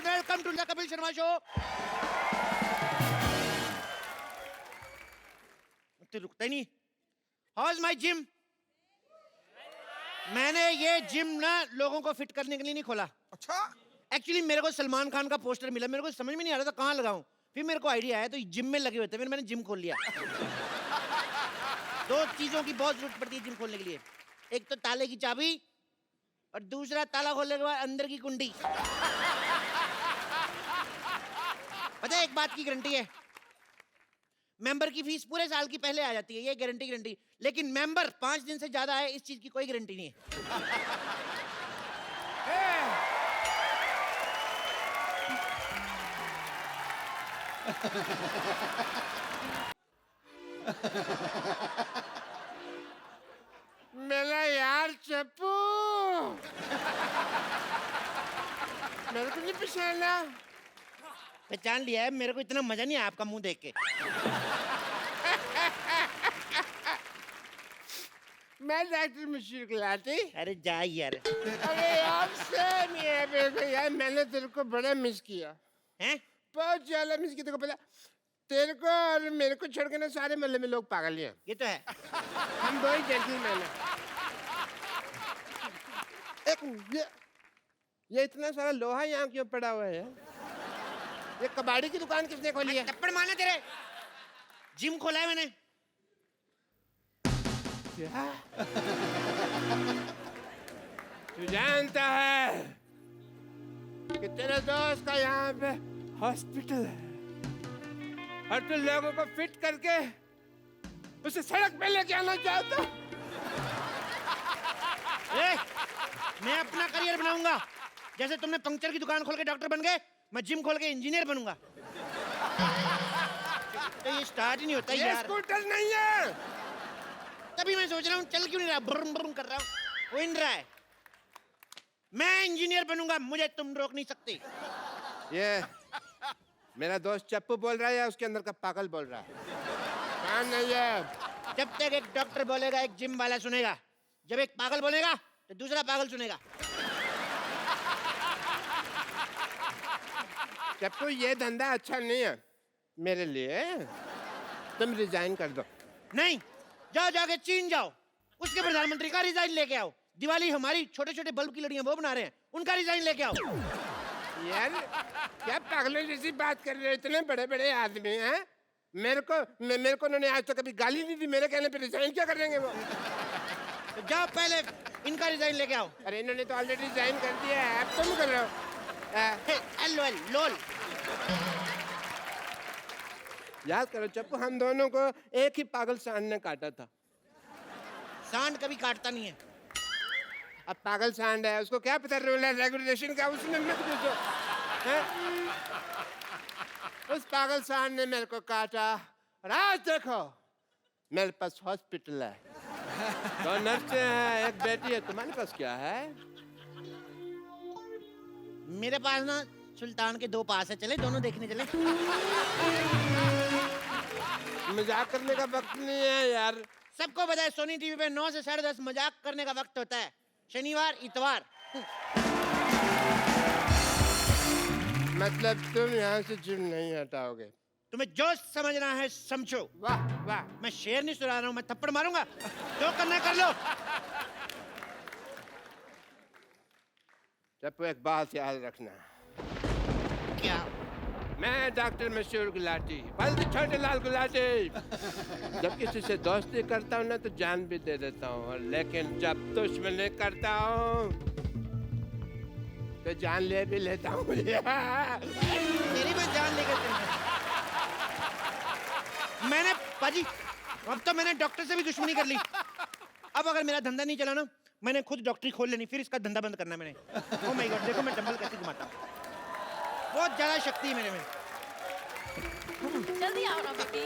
Welcome to the Kapil Sharma show. तो रुकता ही नहीं। How is my gym? मैंने ये जिम ना लोगों को फिट करने के लिए नहीं खोला। अच्छा, एक्चुअली मेरे को सलमान खान का पोस्टर मिला, मेरे को समझ में नहीं आ रहा था कहाँ लगाऊं। फिर मेरे को आइडिया आया, तो जिम में लगे हुए थे, मैंने जिम खोल लिया। दो चीजों की बहुत जरूरत पड़ती है जिम खोलने के लिए, एक तो ताले की चाबी और दूसरा ताला खोलने के बाद अंदर की कुंडी। पता है एक बात की गारंटी है, मेंबर की फीस पूरे साल की पहले आ जाती है, ये गारंटी। लेकिन मेंबर 5 दिन से ज्यादा है, इस चीज की कोई गारंटी नहीं है। मेरा यार चप्पू, मेरे को नहीं पहचाना। पहचान लिया है, मेरे को इतना मजा नहीं आया आपका मुंह देख के। मैं डॉक्टर मशहूर गुलाटी। अरे जा यार। अरे यार सेम ही है मेरे को यार, मैंने तेरे को बड़ा मिस किया, हैं? बहुत ज्यादा मिस किया। तेरे को पता, तेरे को और मेरे को छोड़ के ना सारे मोहल्ले में लोग पागल हैं। ये तो है। हम दो ही जेंटलमैन हैं। एक ये इतना सारा लोहा यहाँ क्यों पड़ा हुआ है? ये कबाड़ी की दुकान किसने खोली है? थप्पड़ मारना तेरे। जिम खोला है मैंने। क्या? तू जानता है कि तेरे दोस्त का यहाँ पे हॉस्पिटल है और तू लोगों को फिट करके उसे सड़क पे लेके आना चाहता? मैं अपना करियर बनाऊंगा, जैसे तुमने पंक्चर की दुकान खोल के डॉक्टर बन गए, मैं जिम खोल के इंजीनियर बनूंगा। तो ये स्टार्ट ही नहीं होता ये यार। स्कूटर नहीं है। तभी मैं सोच रहा हूँ चल क्यों नहीं रहा, ब्रुम ब्रुम कर रहा हूँ, हो ही नहीं रहा है। मैं इंजीनियर बनूंगा, मुझे तुम रोक नहीं सकते। ये मेरा दोस्त चप्पू बोल रहा है या उसके अंदर का पागल बोल रहा है? हाँ नहीं है। जब तक एक डॉक्टर बोलेगा एक जिम वाला सुनेगा, जब एक पागल बोलेगा तो दूसरा पागल सुनेगा। चप्पू ये धंधा अच्छा नहीं है मेरे लिए, तुम रिजाइन कर दो। नहीं, जाओ जाके चीन जाओ, उसके प्रधानमंत्री का रिजाइन लेके आओ। दिवाली हमारी छोटे छोटे बल्ब की लड़ियां वो बना रहे हैं, उनका रिजाइन लेके आओ। यार क्या पागलों जैसी बात कर रहे हो? इतने बड़े बड़े आदमी हैं, मेरे को उन्होंने आज तक कभी गाली नहीं दी, मेरे कहने पे रिजाइन क्या करेंगे वो? तो जाओ पहले इनका रिजाइन लेके आओ। अरे इन्होंने तो ऑलरेडी रिजाइन कर दिया है, अब तुम कर रहे हो। LOL लोल। याद करो चप्पू, हम दोनों को एक ही पागल सांड ने काटा था। सांड कभी काटता नहीं है। अब पागल सांड है, उसको क्या पता रूल है रेगुलेशन का, उसमें मत घुसो। उस पागल सांड ने मेरे को काटा और आज देखो मेरे पास हॉस्पिटल है, दो नर्सें हैं, एक बेटी है। तुम्हारे पास क्या है? मेरे पास ना सुल्तान के 2 पास है, चले दोनों देखने चले। मजाक करने का वक्त नहीं है यार। सबको पता है सोनी टीवी पे 9 से 10:30 मजाक करने का वक्त होता है, शनिवार इतवार। मतलब तुम यहाँ से जिम नहीं हटाओगे? तुम्हें जो समझना है समझो। वाह वाह। मैं शेर नहीं सुना रहा हूँ, मैं थप्पड़ मारूंगा, जो करना है कर लो। चप्पू एक बात याद रखना। क्या? मैं डॉक्टर मशहूर गुलाटी, बल्कि छोटे लाल गुलाटी। जब किसी से दोस्ती करता हूँ ना तो जान भी दे देता हूँ, लेकिन जब दुश्मनी करता हूँ तो जान ले भी लेता हूँ। तेरी मैं जान लेकर मैंने पाजी, अब तो मैंने डॉक्टर से भी दुश्मनी कर ली। अब अगर मेरा धंधा नहीं चला ना, मैंने खुद डॉक्टरी खोल लेनी, फिर इसका धंधा बंद करना मैंने। ओह माय गॉड, देखो मैं डंबल कैसे घुमाता हूँ, बहुत ज्यादा शक्ति है मेरे में। जल्दी आओ ना बेटी।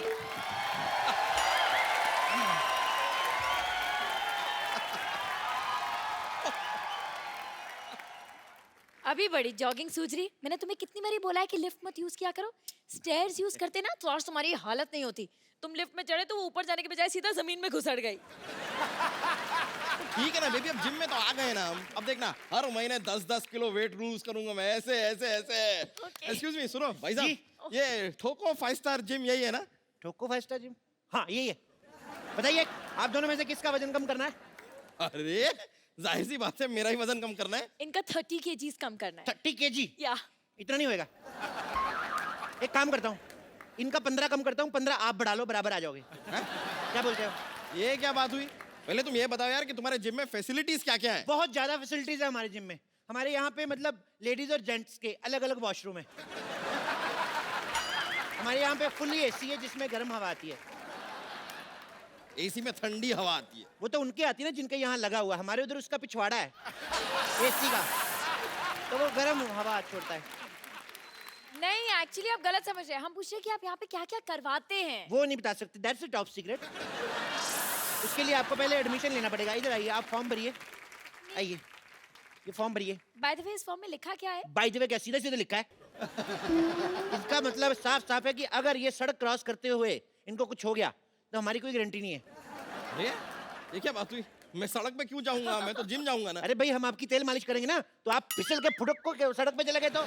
अभी बड़ी जॉगिंग सूझ रही। मैंने तुम्हें कितनी बारी बोला है कि लिफ्ट मत यूज किया करो, स्टेयर्स यूज करते ना तो आज तुम्हारी हालत नहीं होती। तुम लिफ्ट में चढ़े तो वो ऊपर जाने के बजाय सीधा जमीन में घुसड़ गई। ठीक है ना बेबी, अब जिम में तो आ गए ना हम। अब देखना हर महीने 10-10 किलो वेट लूज करूंगा मैं, ऐसे ऐसे ऐसे। एक्सक्यूज मी, सुनो भाई साहब, ये ठोको 5 स्टार जिम यही है ना? ठोको 5 स्टार जिम, हाँ यही है। बताइए आप दोनों में से किसका वजन कम करना है? अरे जाहिर सी बात है मेरा ही वजन कम करना है। इनका 30 kgs कम करना है। 30 kg? या इतना नहीं होएगा। एक काम करता हूँ, इनका 15 कम करता हूँ, 15 आप बढ़ा लो, बराबर आ जाओगे। क्या बोलते हो? ये क्या बात हुई? पहले तुम ये बताओ यार कि तुम्हारे जिम में फैसिलिटीज क्या क्या है? बहुत ज्यादा फैसिलिटीज है हमारे जिम में। हमारे यहाँ पे मतलब लेडीज और जेंट्स के अलग अलग वॉशरूम है। हमारे यहाँ पे फुल्ली एसी है जिसमें गर्म हवा आती है। एसी में ठंडी हवा आती है। वो तो उनकी आती है ना जिनके यहाँ लगा हुआ, हमारे उधर उसका पिछवाड़ा है एसी का, तो वो गर्म हवा छोड़ता है। नहीं, एक्चुअली आप गलत समझ रहे हैं। हम पूछ रहे हैं कि आप यहाँ पे क्या क्या करवाते हैं। वो नहीं बता सकते, दैट्स अ टॉप सीक्रेट। उसके लिए आपको पहले एडमिशन लेना पड़ेगा। इधर आइए, आप फॉर्म भरिए, आइए ये फॉर्म भरिए। बाय द वे इस फॉर्म में लिखा क्या है? बाय द वे क्या सीधा सीधा लिखा है? इसका मतलब साफ साफ है कि अगर ये सड़क क्रॉस करते हुए इनको कुछ हो गया तो हमारी कोई गारंटी नहीं है। अरे ये क्या बात हुई? मैं सड़क पे क्यों जाऊंगा, मैं तो जिम जाऊंगा ना। अरे भाई हम आपकी तेल मालिश करेंगे ना, तो आप फिसल के फुटक को सड़क पे चले गए तो?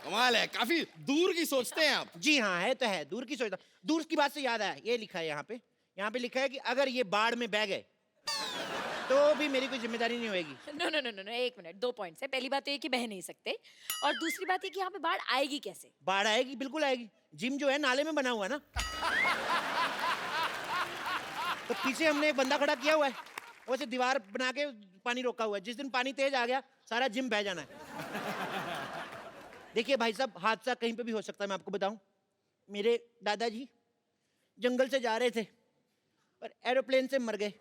कमाल है, काफी दूर की सोचते हैं आप। जी हाँ, है तो है, दूर की सोचता। दूर की बात से याद आया, ये लिखा है यहाँ पे लिखा है कि अगर ये बाढ़ में बह गए तो भी मेरी कोई जिम्मेदारी नहीं होगी। नो नो नो नो, एक मिनट, 2 पॉइंट्स है। पहली बात तो ये कि बह नहीं सकते, और दूसरी बात ये कि यहाँ पे बाढ़ आएगी कैसे? बाढ़ आएगी, बिल्कुल आएगी। जिम जो है नाले में बना हुआ है ना, तो पीछे हमने एक बंदा खड़ा किया हुआ है, वैसे दीवार बना के पानी रोका हुआ है। जिस दिन पानी तेज आ गया सारा जिम बह जाना है। देखिए भाई साहब, हादसा कहीं पे भी हो सकता है। मैं आपको बताऊं, मेरे दादाजी जंगल से जा रहे थे और एरोप्लेन से मर गए।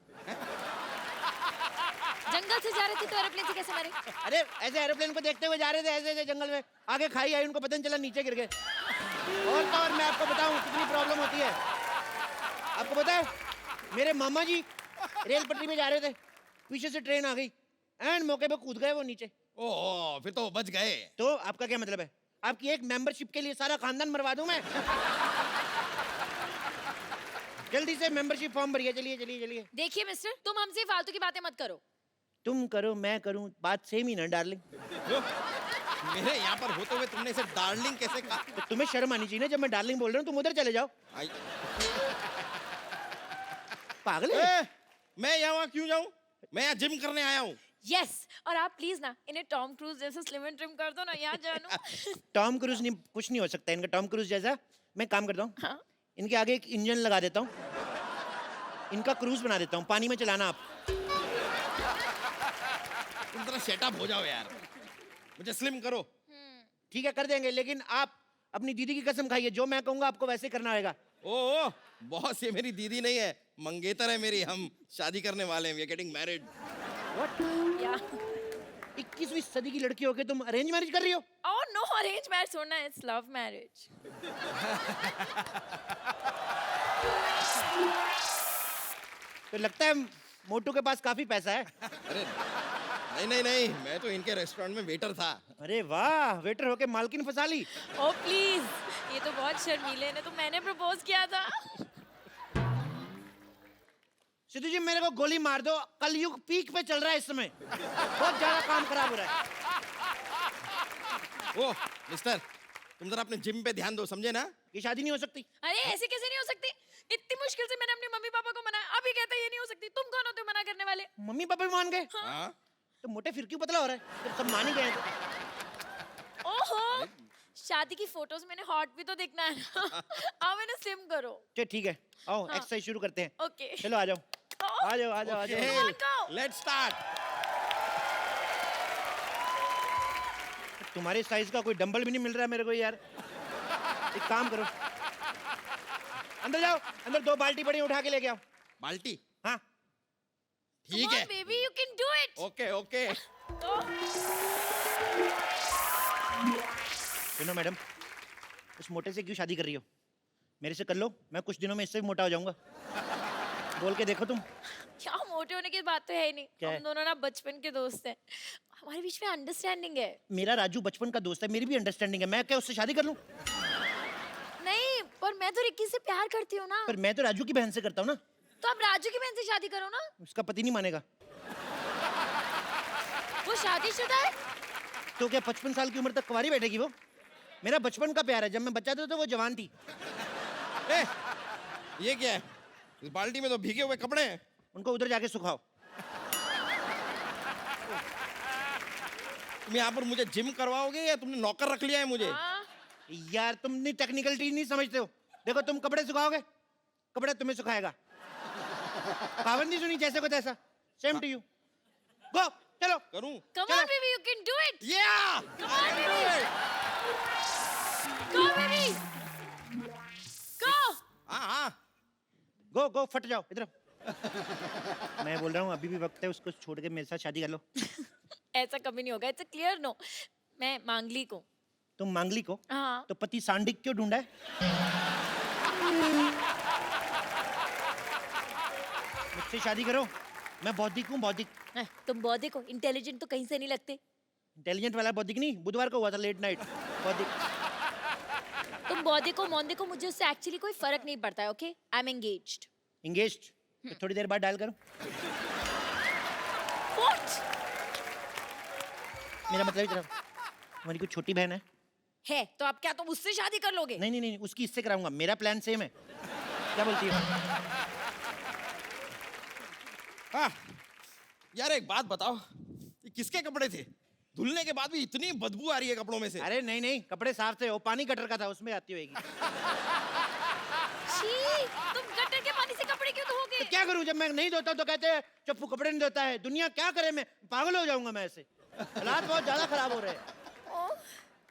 जंगल से जा रहे थे तो एरोप्लेन से कैसे मरे? अरे ऐसे एरोप्लेन को देखते हुए जा रहे थे, ऐसे ऐसे जंगल में, आगे खाई आई, उनको पता नहीं चला, नीचे गिर गए। और तो और मैं आपको बताऊं कितनी प्रॉब्लम होती है। आपको पता है मेरे मामा जी रेल पटरी में जा रहे थे, पीछे से ट्रेन आ गई, एंड मौके पे कूद गए वो नीचे। ओह, फिर तो बच गए। तो आपका क्या मतलब है? आपकी एक मेंबरशिप के लिए सारा खानदान मरवा दूं मैं? जल्दी से मेंबरशिप फॉर्म भरिए, चलिए चलिए चलिए। देखिए मिस्टर, तुम हमसे फालतू की बातें मत करो। तुम करो मैं करूं, बात सेम ही ना डार्लिंग। जो मेरे यहाँ पर होते हुए तुमने इसे डार्लिंग कैसे कहा? तो तुम्हें शर्म आनी चाहिए ना, जब मैं डार्लिंग बोल रहा हूँ तुम उधर चले जाओ। आई- पागल है? मैं यहाँ क्यों जाऊँ? मैं यहाँ जिम करने आया हूँ। यस, और आप प्लीज ना इन्हें टॉम क्रूज जैसे स्लिम एंड ट्रिम कर दो ना, यहाँ जानू। टॉम क्रूज नहीं, कुछ नहीं हो सकता इनका टॉम क्रूज जैसा। मैं काम करता हूँ, हाँ? इनके आगे एक इंजन लगा देता हूँ, इनका क्रूज बना देता हूँ, पानी में चलाना आप। तुम जरा सेटअप हो जाओ यार, मुझे स्लिम करो। ठीक है कर देंगे, लेकिन आप अपनी दीदी की कसम खाइए, जो मैं कहूँगा आपको वैसे करना होगा। ओह बॉस, ये मेरी दीदी नहीं है, मंगेतर है मेरी। हम शादी करने वाले हैं, वी आर गेटिंग मैरिड। या 21वीं सदी की लड़की होके तुम अरेंज मैरिज कर रही हो? ओह नो, अरेंज मैरिज होना है, इट्स लव मैरिज। तो लगता है मोटू के पास काफी पैसा है। अरे नहीं नहीं नहीं, मैं तो इनके रेस्टोरेंट में वेटर था। अरे वाह, वेटर होके मालकिन फंसा ली। ओ प्लीज, ये तो बहुत शर्मीले ने, तो मैंने प्रपोज किया था। सिद्धू जी मेरे को गोली मार दो, कलयुग पीक पे चल रहा है इस समय, बहुत ज्यादा काम खराब हो रहा है। ओह मिस्टर, तुम जरा अपने जिम पे ध्यान दो, समझे ना? ये शादी नहीं हो सकती। अरे ऐसे कैसे नहीं हो सकती? इतनी मुश्किल से मैंने अपने मम्मी पापा को मनाया, अभी कहते हैं ये नहीं हो सकती। तुम कौन होते हो मना करने वाले? मम्मी पापा भी मान गए? हाँ? तो मोटे फिर क्यों पतला हो रहा है जब सब मान ही गए हैं तो? ओहो, शादी की फोटोज मैंने हॉट भी तो दिखना है ना। आओ मैंने स्लिम करो। चलो ठीक है, आओ हाँ। एक्सरसाइज शुरू करते हैं। ओके चलो आ जाओ आ जाओ आ जाओ आ जाओ। on, go. Let's start. तुम्हारे साइज का कोई डंबल भी नहीं मिल रहा है मेरे को यार। एक काम करो, अंदर जाओ, अंदर 2 बाल्टी पड़ी हैं, उठा के लेके आओ। बाल्टी? हाँ ठीक है। Baby you can do it. Okay okay. सुनो मैडम, उस मोटे से क्यों शादी कर रही हो? मेरे से कर लो, मैं कुछ दिनों में इससे भी मोटा हो जाऊंगा। बोल के देखो तुम। क्या मोटे होने की बात तो है ही नहीं। क्या है? हम दोनों ना बचपन के दोस्त हैं, हमारे बीच में अंडरस्टैंडिंग है। मेरा राजू बचपन का दोस्त है, मेरी भी अंडरस्टैंडिंग है, मैं क्या उससे शादी कर लूं? नहीं, पर मैं तो रिक्की से प्यार करती हूँ ना। पर मैं तो राजू की बहन से करता हूँ ना। तो आप राजू की बहन से शादी करो ना, उसका पति नहीं मानेगा। वो शादीशुदा है। तो क्या 55 साल की उम्र तक कुंवारी बैठेगी वो? मेरा बचपन का प्यार है, जब मैं बच्चा था तो वो जवान थी। ए, ये क्या है? इस बाल्टी में तो भीगे हुए कपड़े हैं। उनको उधर जाके सुखाओ। तुम यहाँ पर मुझे जिम करवाओगे या तुमने नौकर रख लिया है मुझे? हाँ। यार तुम नहीं टेक्निकल चीज नहीं समझते हो। देखो तुम कपड़े सुखाओगे, कपड़े तुम्हें सुखाएगा। पाबंदी सुनी जैसे को तैसा। Same to you. गो चलो। करूं? Come on, baby, you can do it. Yeah! Come on, baby. Go, baby. Go. हाँ। गो गो फट जाओ इधर। मैं बोल रहा हूँ अभी भी वक्त है, उसको छोड़ के मेरे साथ शादी कर लो। ऐसा कभी नहीं होगा, इट्स अ क्लियर नो। मैं मांगलिक हूँ। तुम मांगलिक हो हाँ। तो पति सांडिक क्यों ढूंढा है? मुझसे शादी करो, मैं बौद्धिक हूँ, बौद्धिक। तुम बौद्धिक हो, इंटेलिजेंट तो कहीं से नहीं लगते। इंटेलिजेंट वाला बौद्धिक नहीं, बुधवार को हुआ था लेट नाइट बौद्धिक। तुम बौद्धिक हो मौद्धिक हो, मुझे उससे एक्चुअली कोई फर्क नहीं पड़ता है। Okay, I am engaged. Engaged? तो थोड़ी देर बाद डायल करो। व्हाट? मेरा मतलब इतना, तुम्हारी कोई छोटी बहन है? तो आप क्या तुम उससे शादी कर लोगे? नहीं नहीं नहीं, उसकी इससे कराऊंगा, मेरा प्लान सेम है। क्या बोलती है? हाँ। यार एक बात बताओ, ये किसके कपड़े थे? धुलने के बाद भी इतनी बदबू आ रही है कपड़ों में से। अरे नहीं नहीं, कपड़े साफ थे, वो पानी गटर का था, उसमें आती होगी। छी, तुम गटर के पानी से कपड़े क्यों धोगे? तो क्या करूं, जब मैं नहीं धोता तो कहते हैं चप्पू कपड़े नहीं धोता है। दुनिया क्या करे, मैं पागल हो जाऊंगा मैं ऐसे। हालात बहुत ज्यादा खराब हो रहे हैं।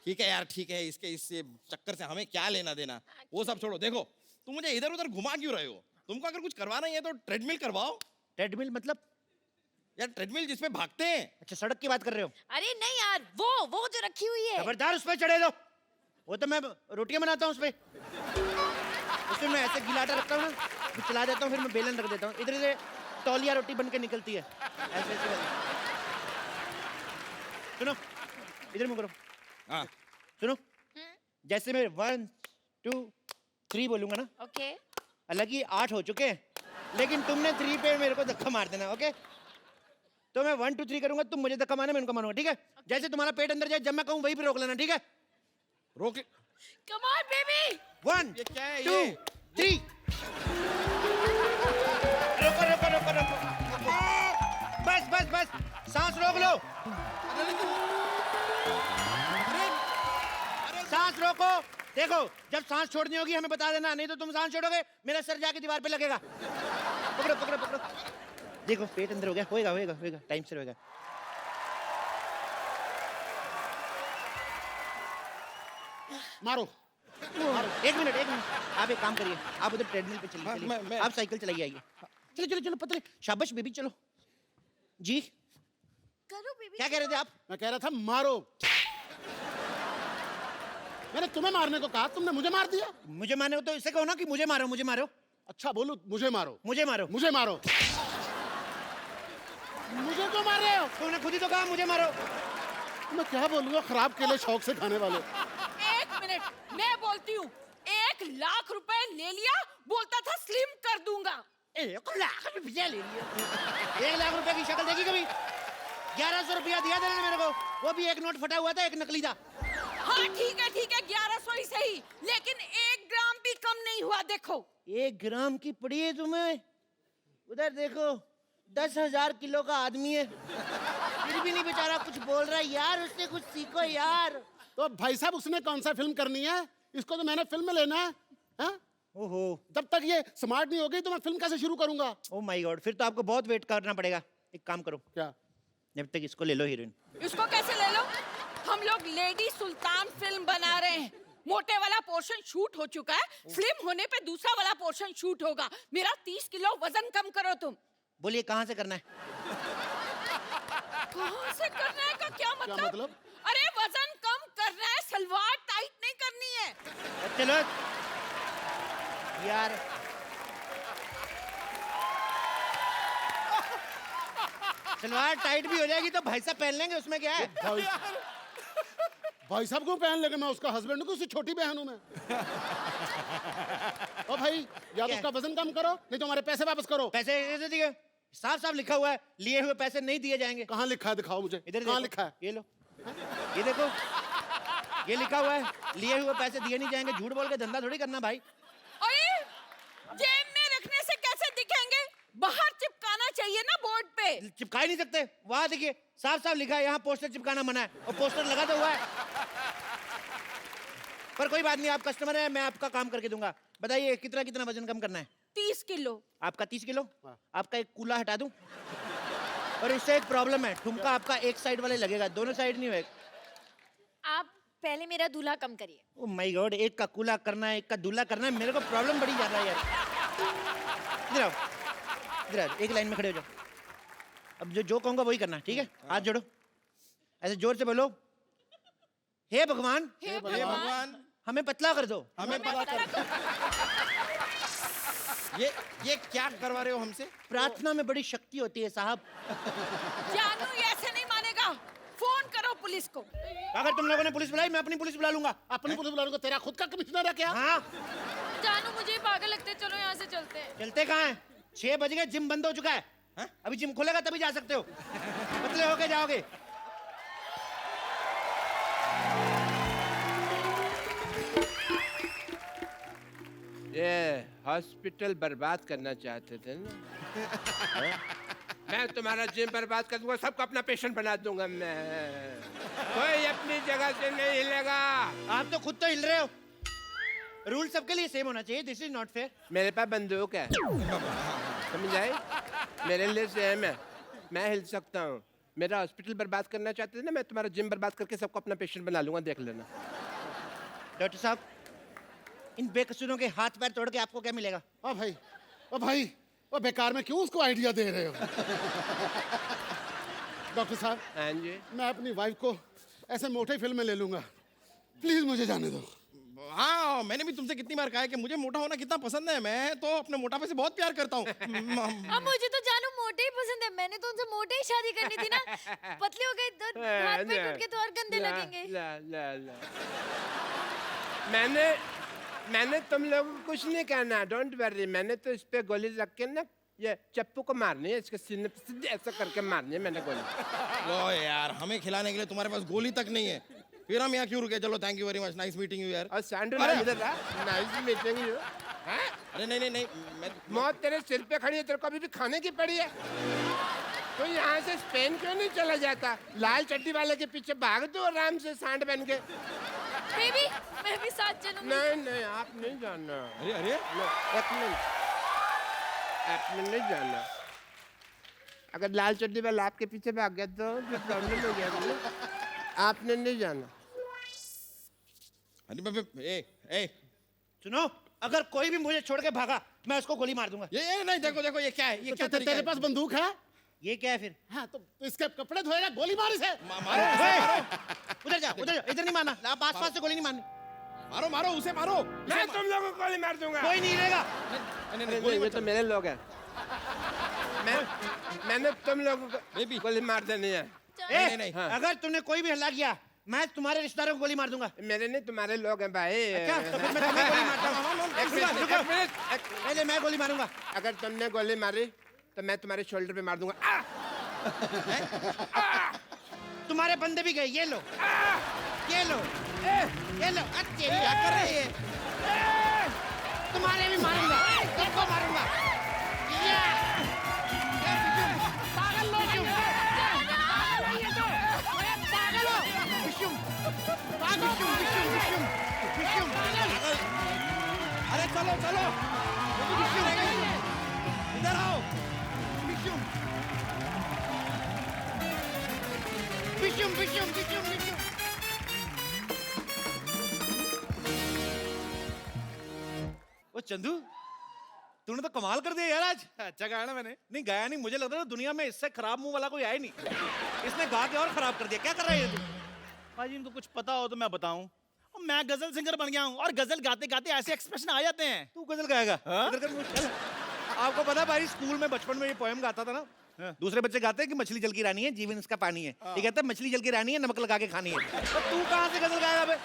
ठीक है यार, ठीक है, इसके इससे चक्कर से हमें क्या लेना देना, वो सब छोड़ो। देखो तुम मुझे इधर उधर घुमा क्यों रहे हो? तुमको अगर कुछ करवाना ही है तो ट्रेडमिल करवाओ। ट्रेडमिल मतलब? यार ट्रेडमिल जिसपे भागते हैं। अच्छा सड़क की बात कर रहे हो? अरे नहीं यार, वो जो रखी हुई है। खबरदार उस पर चढ़े दो। वो तो मैं रोटियां बनाता हूँ उस पे। उसमें मैं ऐसे गिलाटा रखता हूँ ना, फिर चला देता हूँ, फिर मैं बेलन रख देता हूँ, इधर से तौलिया रोटी बन के निकलती है ऐसे ऐसे वाली। सुनो इधर मुँह करो। हाँ। सुनो, जैसे मैं 1 2 3 बोलूंगा ना, ओके। हालांकि 8 हो चुके हैं, लेकिन तुमने 3 पे मेरे को धक्का मार देना। ओके, तो मैं 1 2 3 करूंगा, तुम मुझे धक्का मारना, मैं उनको मारूंगा, ठीक है? जैसे तुम्हारा पेट अंदर जाए, जब मैं कहूँ वहीं पे रोक लेना, ठीक है? रोक। Come on baby. 1 ये क्या है 2 ये? 3। रोको रोको रोको रोको, बस बस बस, सांस रोक लो, सांस रोको। देखो जब सांस छोड़नी होगी हमें बता देना, नहीं तो तुम सांस छोड़ोगे मेरा सर जाके दीवार पे लगेगा। पकड़ो पकड़ो पकड़ो। देखो पेट अंदर हो गया, होएगा होएगा होएगा, टाइम से होएगा। मारो। एक मिनट आप एक काम करिए, आप उधर ट्रेडमिल पे चलिए, हाँ, चलिए। मैं- आप साइकिल चलाइए, आइए। चलो चलो चलो पतले, शाबाश बेबी, चलो जी। करो बेबी। क्या कह रहे थे आप? मैं कह रहा था मारो। मैंने तुम्हें मारने को कहा, तुमने मुझे मार दिया। मुझे मारो तो इसे कहो ना कि मुझे मारो, मुझे मारो, अच्छा बोलू, मुझे मारो। मुझे मारो। मुझे मारो। मुझे क्यों मार रहे हो? तुमने खुद ही तो कहा मुझे मारो। मैं क्या बोलूंगा, खराब केले शौक से खाने वाले। एक मिनट, मैं बोलती हूँ। 1 लाख रुपए ले लिया, बोलता था स्लिम कर दूंगा। 1 लाख रुपया ले लिया। 1 लाख रुपए की शक्ल देखी कभी? 1100 रुपया दिया था मेरे को, वो भी एक नोट फटा हुआ था, एक नकली था। हाँ ठीक है 1100 ही सही, लेकिन 1 ग्राम भी कम नहीं हुआ। देखो 1 ग्राम की पड़ी है तुम्हें? उधर देखो 10,000 किलो का आदमी है, फिर भी नहीं बेचारा कुछ बोल रहा है। यार उससे कुछ सीखो यार। तो भाई साहब उसने कौन सा फिल्म करनी है? इसको तो मैंने फिल्म में लेना है, हाँ? ओहो, जब तक ये स्मार्ट नहीं हो गई तो मैं फिल्म कैसे शुरू करूंगा? ओ माय गॉड, फिर तो आपको बहुत वेट करना पड़ेगा। एक काम करो, क्या? जब तक इसको ले लो हीरोइन। इसको कैसे ले लो? हम लोग लेडी सुल्तान फिल्म बना रहे हैं। मोटे वाला पोर्शन शूट हो चुका है, स्लिम होने पे दूसरा वाला पोर्शन शूट होगा। मेरा 30 किलो वजन कम करो तुम। बोलिए कहाँ से करना है? कहाँ से करना है का क्या मतलब? क्या मतलब? अरे वजन कम करना है, सलवार टाइट नहीं करनी है। चलो यार, सलवार टाइट भी हो जाएगी तो भाई साहब पहन लेंगे, उसमें क्या है? भाई साहब को पहन लेगा, मैं उसका हस्बैंड हूँ, उससे छोटी बहन हूँ मैं। ओ भाई या तो क्या? उसका वजन कम करो नहीं तो हमारे पैसे वापस करो। पैसे कैसे दिए? साफ साफ लिखा हुआ है लिए हुए पैसे नहीं दिए जाएंगे। कहाँ लिखा है, दिखाओ मुझे। इधर कहाँ देखो, लिखा है? ये लो, ये देखो, ये लिखा हुआ है लिए हुए पैसे दिए नहीं जाएंगे। झूठ बोल के धंधा थोड़ी करना भाई। अरे जेब में रखने से कैसे दिखेंगे? बाहर चिपकाना चाहिए ना बोर्ड पे। चिपका ही नहीं सकते। वहां देखिए साफ साफ लिखा है यहाँ पोस्टर चिपकाना मना है और पोस्टर लगा तो हुआ है। पर कोई बात नहीं, आप कस्टमर है, मैं आपका काम करके दूंगा। बताइए कितना कितना वजन कम करना है? 30 किलो। आपका 30 किलो। आपका एक कूला हटा दूं? और इससे एक प्रॉब्लम है, ठुमका आपका एक साइड वाले लगेगा, दोनों साइड नहीं होगा। आप पहले मेरा दूल्हा कम करिए। ओ माय गॉड, एक का कूला करना है एक का दूल्हा करना है, मेरे को प्रॉब्लम बड़ी ज्यादा है यार। इधर आओ, इधर आओ, एक लाइन में खड़े हो जाओ। अब जो कहूंगा वही करना, ठीक है? हाथ जोड़ो, ऐसे जोर से बोलो, हे भगवान हे भगवान हमें पतला कर दो। हमें पता कर। ये क्या करवा रहे हो हमसे? प्रार्थना में बड़ी शक्ति होती है साहब। जानू ये ऐसे नहीं मानेगा। फोन करो पुलिस को। अगर तुम लोगों ने पुलिस बुलाई, मैं अपनी पुलिस बुला लूंगा। अपनी पुलिस बुलाने को तेरा खुद का कमिश्नर है क्या? हाँ, जानू मुझे पागल लगते, चलो यहाँ से चलते हैं। चलते कहाँ हैं? 6 बज गए, जिम बंद हो चुका है। अभी जिम खुलेगा तभी जा सकते हो, पतले होके जाओगे। ये हॉस्पिटल बर्बाद करना चाहते थे ना? हाँ? मैं तुम्हारा जिम बर्बाद कर दूंगा, सबको अपना पेशेंट बना दूंगा मैं। कोई अपनी जगह से नहीं हिलेगा। आप तो खुद तो हिल रहे हो। रूल सबके लिए सेम होना चाहिए, दिस इज नॉट फेयर। मेरे पास बंदूक है, समझ आई? मेरे लिए सेम है, मैं हिल सकता हूँ। मेरा हॉस्पिटल बर्बाद करना चाहते थे ना, मैं तुम्हारा जिम बर्बाद करके सबको अपना पेशेंट बना लूंगा, देख लेना। डॉक्टर साहब, इन बेकसूरों के हाथ पैर तोड़ के आपको क्या मिलेगा? ओ भाई, ओ भाई, ओ बेकार में क्यों उसको आइडिया दे रहे हो? डॉक्टर साहब, हाँ जी। मैं अपनी वाइफ को ऐसे मोटे फिल्म में ले लूंगा, प्लीज मुझे जाने दो। हाँ, मैंने भी तुमसे कितनी बार कहा है कि मुझे मोटा होना कितना पसंद है। मैं तो अपने मोटापे से बहुत प्यार करता हूँ। अब मुझे तो जानू मोटे ही पसंद है, मैंने तो उनसे मोटे ही शादी करनी थी ना। पतले हो गए तो हाथ पैर टूट के तो और गंदे लगेंगे। ला, ला, ला। मैंने तुम लोगों को कुछ नहीं कहना, डोंट वरी। मैंने तो इस पे गोली रख के ना, ये चप्पू को मारनी है, इसके सीने पे सीधे ऐसा करके मारनी है मैंने गोली। लो यार, हमें खिलाने के लिए तुम्हारे पास गोली तक नहीं है, फिर हम यहाँ क्यों रुके? चलो, thank you very much, nice meeting you यार। और सैंडल अरे! इधर आ, नाइस मीटिंग यू। अरे नहीं नहीं नहीं, मैं मौत तेरे सिर पे खड़ी है, तेरे को अभी भी खाने की पड़ी है। तो यहाँ से स्पेन क्यों नहीं चला जाता? लाल चड्डी वाले के पीछे भाग दो आराम से, सांड बन के। बेबी, मैं भी साथ चलूंगी। नहीं नहीं, आप नहीं जाना। अरे अरे एक मिनट, आपने नहीं जाना। अगर लाल चड्डी वाला आपके पीछे भाग गया तो फिर प्रॉब्लम हो गया। आपने नहीं जाना। अरे ए सुनो, अगर कोई भी मुझे छोड़ के भागा, मैं उसको गोली मार दूंगा। ये नहीं, देखो देखो, ये क्या है? ये क्या तरीका तेरे है? पास बंदूक है? ये क्या है फिर? हाँ, तो इसके कपड़े धोएगा, गोली मार इसे। मारो उसे, उधर जा, उधर जा, इधर नहीं मारना। आप आसपास से गोली नहीं मारनी। मारो मारो उसे, मारो। मैं तुम लोगों को गोली मार दूंगा। कोई नहीं रहेगा। नहीं, नहीं, गोली ये मत तो मेरे लोग हैं। मैंने तुम लोगों को बेबी। गोली मार देनी है। ए, नहीं, हाँ। अगर तूने कोई भी हल्ला किया, मैं तुम्हारे रिश्तेदारों को गोली मार दूंगा। मेरे नहीं, तुम्हारे लोग हैं भाई। क्या? तो फिर मैं तुम्हें गोली मारता हूँ। एक मिनट, रुको, एक मिनट। पहले मैं गोली मारूंगा। अगर तुमने गोली मारी तो मैं तुम्हारे शोल्डर पे मार दूंगा। तुम्हारे बंदे भी गए, ये लो, ये लो, ये लो। अच्छे क्या कर रहे हैं? तुम्हारे भी मारूंगा, सबको मारूंगा। या! पागल लोग क्यों? पागल हो! विशुम! पागल! विशुम! अरे चलो चलो, इधर आओ। विशुम! ओ चंदू, तूने तो कमाल कर दिया यार आज। अच्छा गाया ना मैंने? नहीं गाया नहीं, मुझे लगता था दुनिया में इससे खराब मुंह वाला कोई आया नहीं। इसने गा के और खराब कर दिया। क्या कर रहा है ये तू? भाजी इनको कुछ पता हो तो मैं बताऊं, और मैं गजल सिंगर बन गया हूं और गजल गाते गाते ऐसे एक्सप्रेशन आ जाते हैं। तू गजल गाएगा? इधर कर मुंह, चल। आपको पता है भाई, स्कूल में बचपन में ये पोएम गाता था ना, दूसरे बच्चे गाते हैं कि मछली जल की रानी है, जीवन इसका पानी है। ये कहता है मछली जल की रानी है, नमक लगा के खानी है। तो तू कहाँ से गजल गाएगा बे?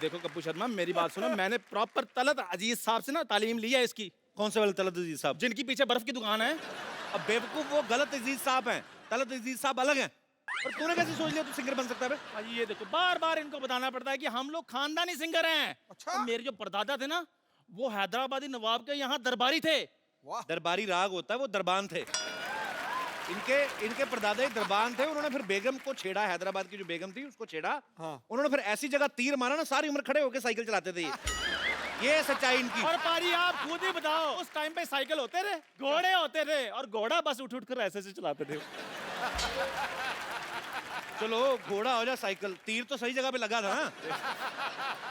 देखो कप्पू शर्मा, मेरी बात सुनो, मैंने प्रॉपर तलत अजीज साहब से ना तालीम ली है इसकी, कौन से वाले तलत अजीज साहब? जिनकी पीछे बर्फ की दुकान है। अब बेवकूफ, वो गलत अजीज साहब हैं, तलत अजीज साहब अलग हैं। और तूने कैसे सोच लिया तू सिंगर बन सकता है बे? भाई ये देखो, बार बार इनको बताना पड़ता है कि हम लोग खानदानी सिंगर हैं। अच्छा? मेरे जो परदादा थे ना, वो हैदराबादी नवाब के यहाँ दरबारी थे। दरबारी राग होता है, वो दरबान थे। इनके परदादा ही दरबान थे। उन्होंने फिर बेगम को छेड़ा, हैदराबाद की जो बेगम थी उसको छेड़ा। उन्होंने फिर ऐसी जगह तीर मारा ना, सारी उम्र खड़े होकर साइकिल चलाते थे ये सच्चाई इनकी। और पारी आप खुद ही बताओ, उस टाइम पे साइकिल होते थे, घोड़े होते थे, और घोड़ा बस उठ उठ कर ऐसे से चलाते थे। चलो घोड़ा हो जा साइकिल, तीर तो सही जगह पे लगा था ना।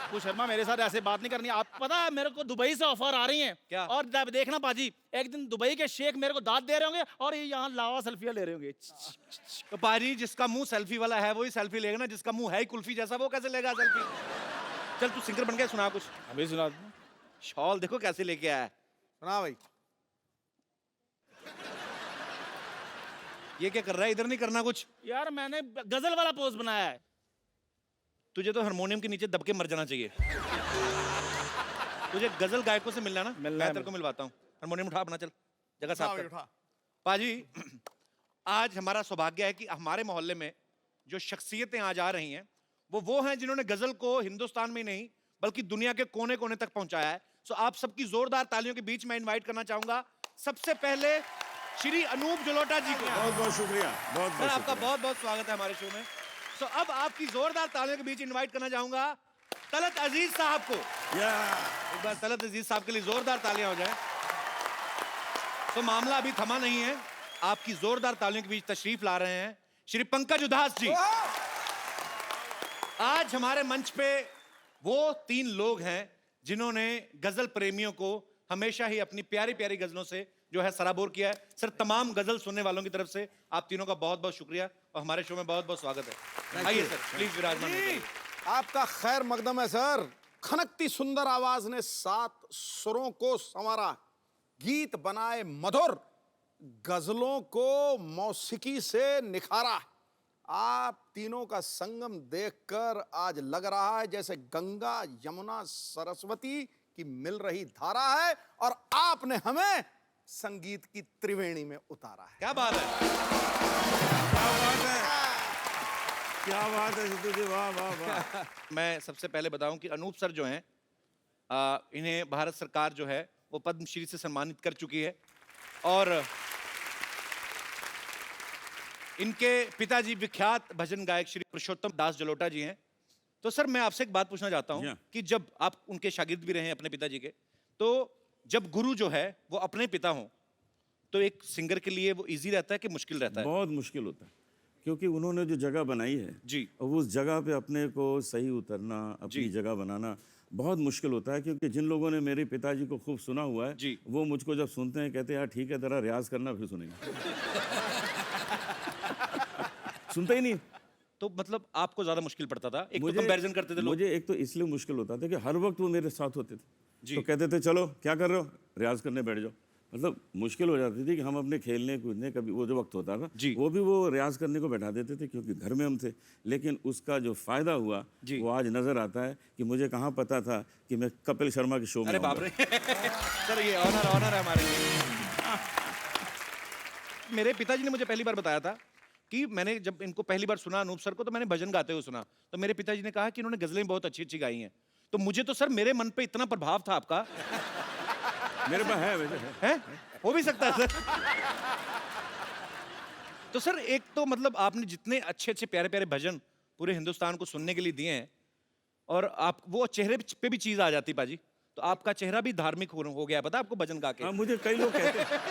कप्पू शर्मा, मेरे साथ ऐसे बात नहीं करनी। आप पता है मेरे को दुबई से ऑफर आ रही हैं। क्या? और देखना पाजी, एक दिन दुबई के शेख मेरे को दाद दे रहे होंगे और ये यहाँ लावा सेल्फियां ले रहे होंगे। तो पाजी, जिसका मुंह सेल्फी वाला है वही सेल्फी लेगा ना, जिसका मुंह है ही कुल्फी जैसा वो कैसे लेगा सेल्फी? चल तू सिंगर बन गया, सुना कुछ। अभी सुना। शॉल देखो कैसे लेके आया है। सुना भाई। ये क्या कर रहा है? इधर नहीं करना कुछ। यार मैंने गजल वाला पोज बनाया है। तुझे तो हारमोनियम के नीचे दबके मर जाना चाहिए। तुझे गजल गायकों से मिलना ना, मैं तेरे को मिलवाता हूँ। हारमोनियम उठा अपना, चल जगह साफ कर। पाजी, आज हमारा सौभाग्य है कि हमारे मोहल्ले में जो शख्सियतें आज आ रही हैं वो हैं जिन्होंने गजल को हिंदुस्तान में नहीं बल्कि दुनिया के कोने कोने तक पहुंचाया है। सो आप सबकी जोरदार तालियों के बीच मैं इनवाइट करना चाहूंगा सबसे पहले श्री अनूप जलोटा जी को। बहुत बहुत शुक्रिया, बहुत सर बहुत आपका बहुत बहुत स्वागत है हमारे शो में। सो अब आपकी जोरदार तालियों के बीच इनवाइट करना चाहूंगा तलत अजीज साहब को। एक बार तलत अजीज साहब के लिए जोरदार तालियां हो जाए। तो मामला अभी थमा नहीं है, आपकी जोरदार तालियों के बीच तशरीफ ला रहे हैं श्री पंकज उदास जी। आज हमारे मंच पे वो 3 लोग हैं जिन्होंने गजल प्रेमियों को हमेशा ही अपनी प्यारी प्यारी गजलों से जो है सराबोर किया है। सर तमाम गजल सुनने वालों की तरफ से आप तीनों का बहुत बहुत शुक्रिया और हमारे शो में बहुत बहुत स्वागत है। आइए सर प्लीज विराजमान होइए। आपका खैर मकदम है सर। खनकती सुंदर आवाज ने 7 सुरों को संवारा, गीत बनाए मधुर, गजलों को मौसीकी से निखारा। आप तीनों का संगम देखकर आज लग रहा है जैसे गंगा यमुना सरस्वती की मिल रही धारा है और आपने हमें संगीत की त्रिवेणी में उतारा है। क्या बात है, क्या बात है, क्या बात है सिद्धू जी, वाह वाह वाह। मैं सबसे पहले बताऊं कि अनूप सर जो हैं इन्हें भारत सरकार जो है वो पद्मश्री से सम्मानित कर चुकी है और इनके पिताजी विख्यात भजन गायक श्री पुरुषोत्तम दास जलोटा जी हैं। तो सर मैं आपसे एक बात पूछना चाहता हूं कि जब आप उनके शागिर्द भी रहे हैं अपने पिताजी के, तो जब गुरु जो है वो अपने पिता हों तो एक सिंगर के लिए वो इजी रहता है कि मुश्किल रहता है? बहुत मुश्किल होता है क्योंकि उन्होंने जो जगह बनाई है जी, और उस जगह पे अपने को सही उतरना, अपनी जगह बनाना बहुत मुश्किल होता है। क्योंकि जिन लोगों ने मेरे पिताजी को खूब सुना हुआ है जी, वो मुझको जब सुनते हैं कहते हैं यार ठीक है तेरा रियाज करना फिर सुनेंगे। सुनते ही नहीं। तो मतलब आपको ज्यादा मुश्किल पड़ता था? एक तो कंपैरिजन करते थे लोग। मुझे एक तो इसलिए मुश्किल होता था कि हर वक्त वो मेरे साथ होते थे जी। तो कहते थे चलो क्या कर रहे हो, रियाज करने बैठ जाओ। मतलब मुश्किल हो जाती थी कि हम अपने खेलने कूदने कभी वो जो वक्त होता था वो भी वो रियाज करने को बैठा देते थे क्योंकि घर में हम थे। लेकिन उसका जो फायदा हुआ वो आज नजर आता है कि मुझे कहाँ पता था कि मैं कपिल शर्मा के शो में। अरे बाप रे सर ये ऑनर है हमारे लिए। मेरे पिताजी ने मुझे पहली बार बताया था कि मैंने जब इनको पहली बार सुना अनूप सर को तो मैंने भजन गाते हुए सुना, तो मेरे पिताजी ने कहा कि इन्होंने गजलें बहुत अच्छी अच्छी गाई हैं। तो मुझे तो सर मेरे मन पे इतना प्रभाव था आपका। मेरे पास है वैसे है? हो भी सकता है सर। तो सर एक तो मतलब आपने जितने अच्छे अच्छे प्यारे प्यारे भजन पूरे हिंदुस्तान को सुनने के लिए दिए हैं और आप वो चेहरे पे भी चीज आ जाती पाजी, तो आपका चेहरा भी धार्मिक हो गया पता आपको भजन गा के। मुझे कई लोग कहते हैं।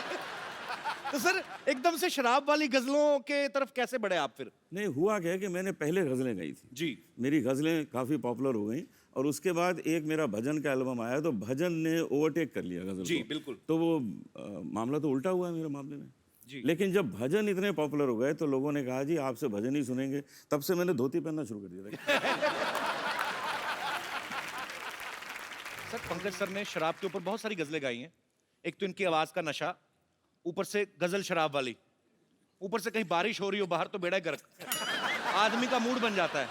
तो सर एकदम से शराब वाली गजलों के तरफ कैसे बढ़े आप फिर? नहीं हुआ क्या कि मैंने पहले गजलें गाई थी जी, मेरी गजलें काफी पॉपुलर हो गई और उसके बाद एक मेरा भजन का एल्बम आया तो भजन ने ओवरटेक कर लिया गजल जी को। बिल्कुल। तो वो मामला तो उल्टा हुआ है मेरे मामले में जी। लेकिन जब भजन इतने पॉपुलर हो गए तो लोगों ने कहा जी आपसे भजन ही सुनेंगे, तब से मैंने धोती पहनना शुरू कर दिया था। सर पंकज सर ने शराब के ऊपर बहुत सारी गजलें गाई हैं। एक तो इनकी आवाज का नशा, ऊपर से गजल शराब वाली, ऊपर से कहीं बारिश हो रही हो बाहर तो बेड़ा गर्क, आदमी का मूड बन जाता है।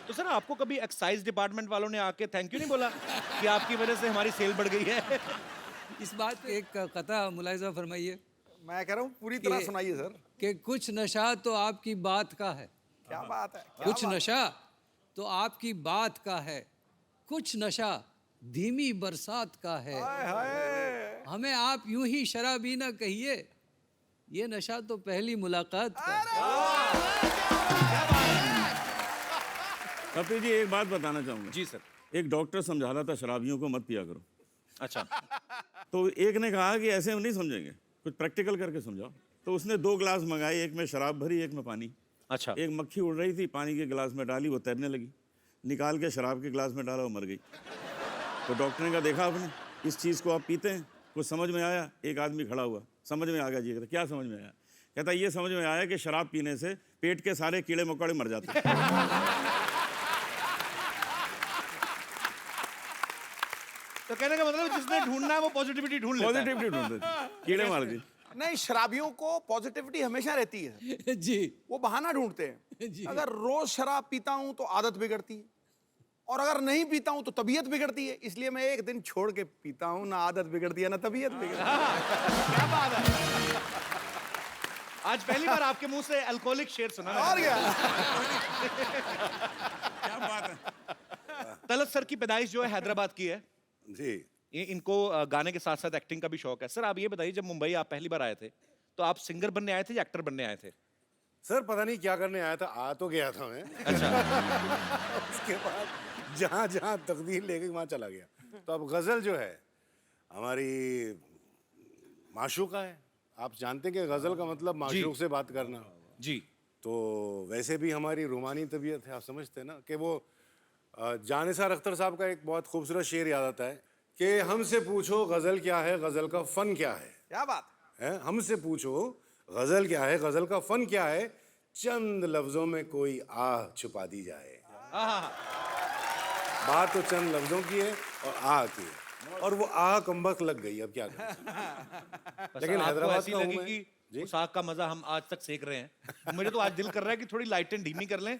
तो सर आपको कभी एक्साइज डिपार्टमेंट वालों ने आके थैंक यू नहीं बोला कि आपकी वजह से हमारी सेल बढ़ गई है? इस बात पे एक कथा मुलाहिजा फरमाइए मैं कह रहा हूँ पूरी तरह सुनाइए सर। कि कुछ नशा तो आपकी बात का है, क्या बात है, कुछ नशा तो आपकी बात का है, कुछ नशा धीमी बरसात का है। हमें आप यूं ही शराबी ना कहिए, ये नशा तो पहली मुलाकात का है। कपिल जी एक बात बताना चाहूंगा। जी सर। एक डॉक्टर समझा रहा था शराबियों को मत पिया करो। अच्छा। तो एक ने कहा कि ऐसे हम नहीं समझेंगे, कुछ प्रैक्टिकल करके समझाओ। तो उसने 2 गिलास मंगाए, एक में शराब भरी, एक में पानी। अच्छा। एक मक्खी उड़ रही थी, पानी के गिलास में डाली, वो तैरने लगी, निकाल के शराब के गिलास में डाला, वो मर गई। तो डॉक्टर ने कहा देखा आपने, इस चीज़ को आप पीते हैं, कुछ समझ में आया? एक आदमी खड़ा हुआ, समझ में आ गया जी। कहता क्या समझ में आया? कहता ये समझ में आया कि शराब पीने से पेट के सारे कीड़े मकोड़े मर जाते हैं। तो कहने का मतलब जिसने ढूंढना है वो पॉजिटिविटी ढूंढ लेता है। पॉजिटिविटी ढूंढते, कीड़े मार दी। नहीं, शराबियों को पॉजिटिविटी हमेशा रहती है जी। वो बहाना ढूंढते हैं। जी। अगर रोज शराब पीता हूं तो आदत बिगड़ती है, और अगर नहीं पीता हूं तो तबीयत बिगड़ती है। इसलिए मैं एक दिन छोड़ के पीता हूं, ना आदत बिगड़ती है ना तबीयत बिगड़ती है। क्या बात है। आज पहली बार आपके मुंह से अल्कोहलिक शेर सुना मैंने। और क्या क्या बात है। तलत सर की पैदाइश जो है हैदराबाद की है जी। इनको गाने के साथ साथ एक्टिंग का भी शौक है। सर आप ये बताइए, जब मुंबई आप पहली बार आए थे तो आप सिंगर बनने आए थे या एक्टर बनने आए थे? सर पता नहीं क्या करने आया था, आ तो गया था मैं। अच्छा। उसके बाद जहाँ जहाँ तकदीर लेके वहाँ चला गया। तो अब गजल जो है हमारी माशूका है। आप जानते हैं कि गजल का मतलब माशूक से बात करना जी। तो वैसे भी हमारी रूमानी तबीयत है, आप समझते हैं ना कि वो जानिसार अख्तर साहब का एक बहुत खूबसूरत शेर याद आता है कि हमसे पूछो गजल क्या है, गजल का फन क्या है। क्या बात है, हमसे पूछो गजल क्या है, गजल का फन क्या है, चंद लफ्जों में कोई आह छुपा दी जाए। बात तो चंद लफ्जों की है और आह की है, और वो आह कमबख्त लग गई। अब क्या करें। लेकिन हैदराबाद ऐसी का लगी हूं मैं। कि उस आग का मजा हम आज तक सेक रहे हैं। मुझे तो आज दिल कर रहा है कि थोड़ी लाइटें धीमी कर लें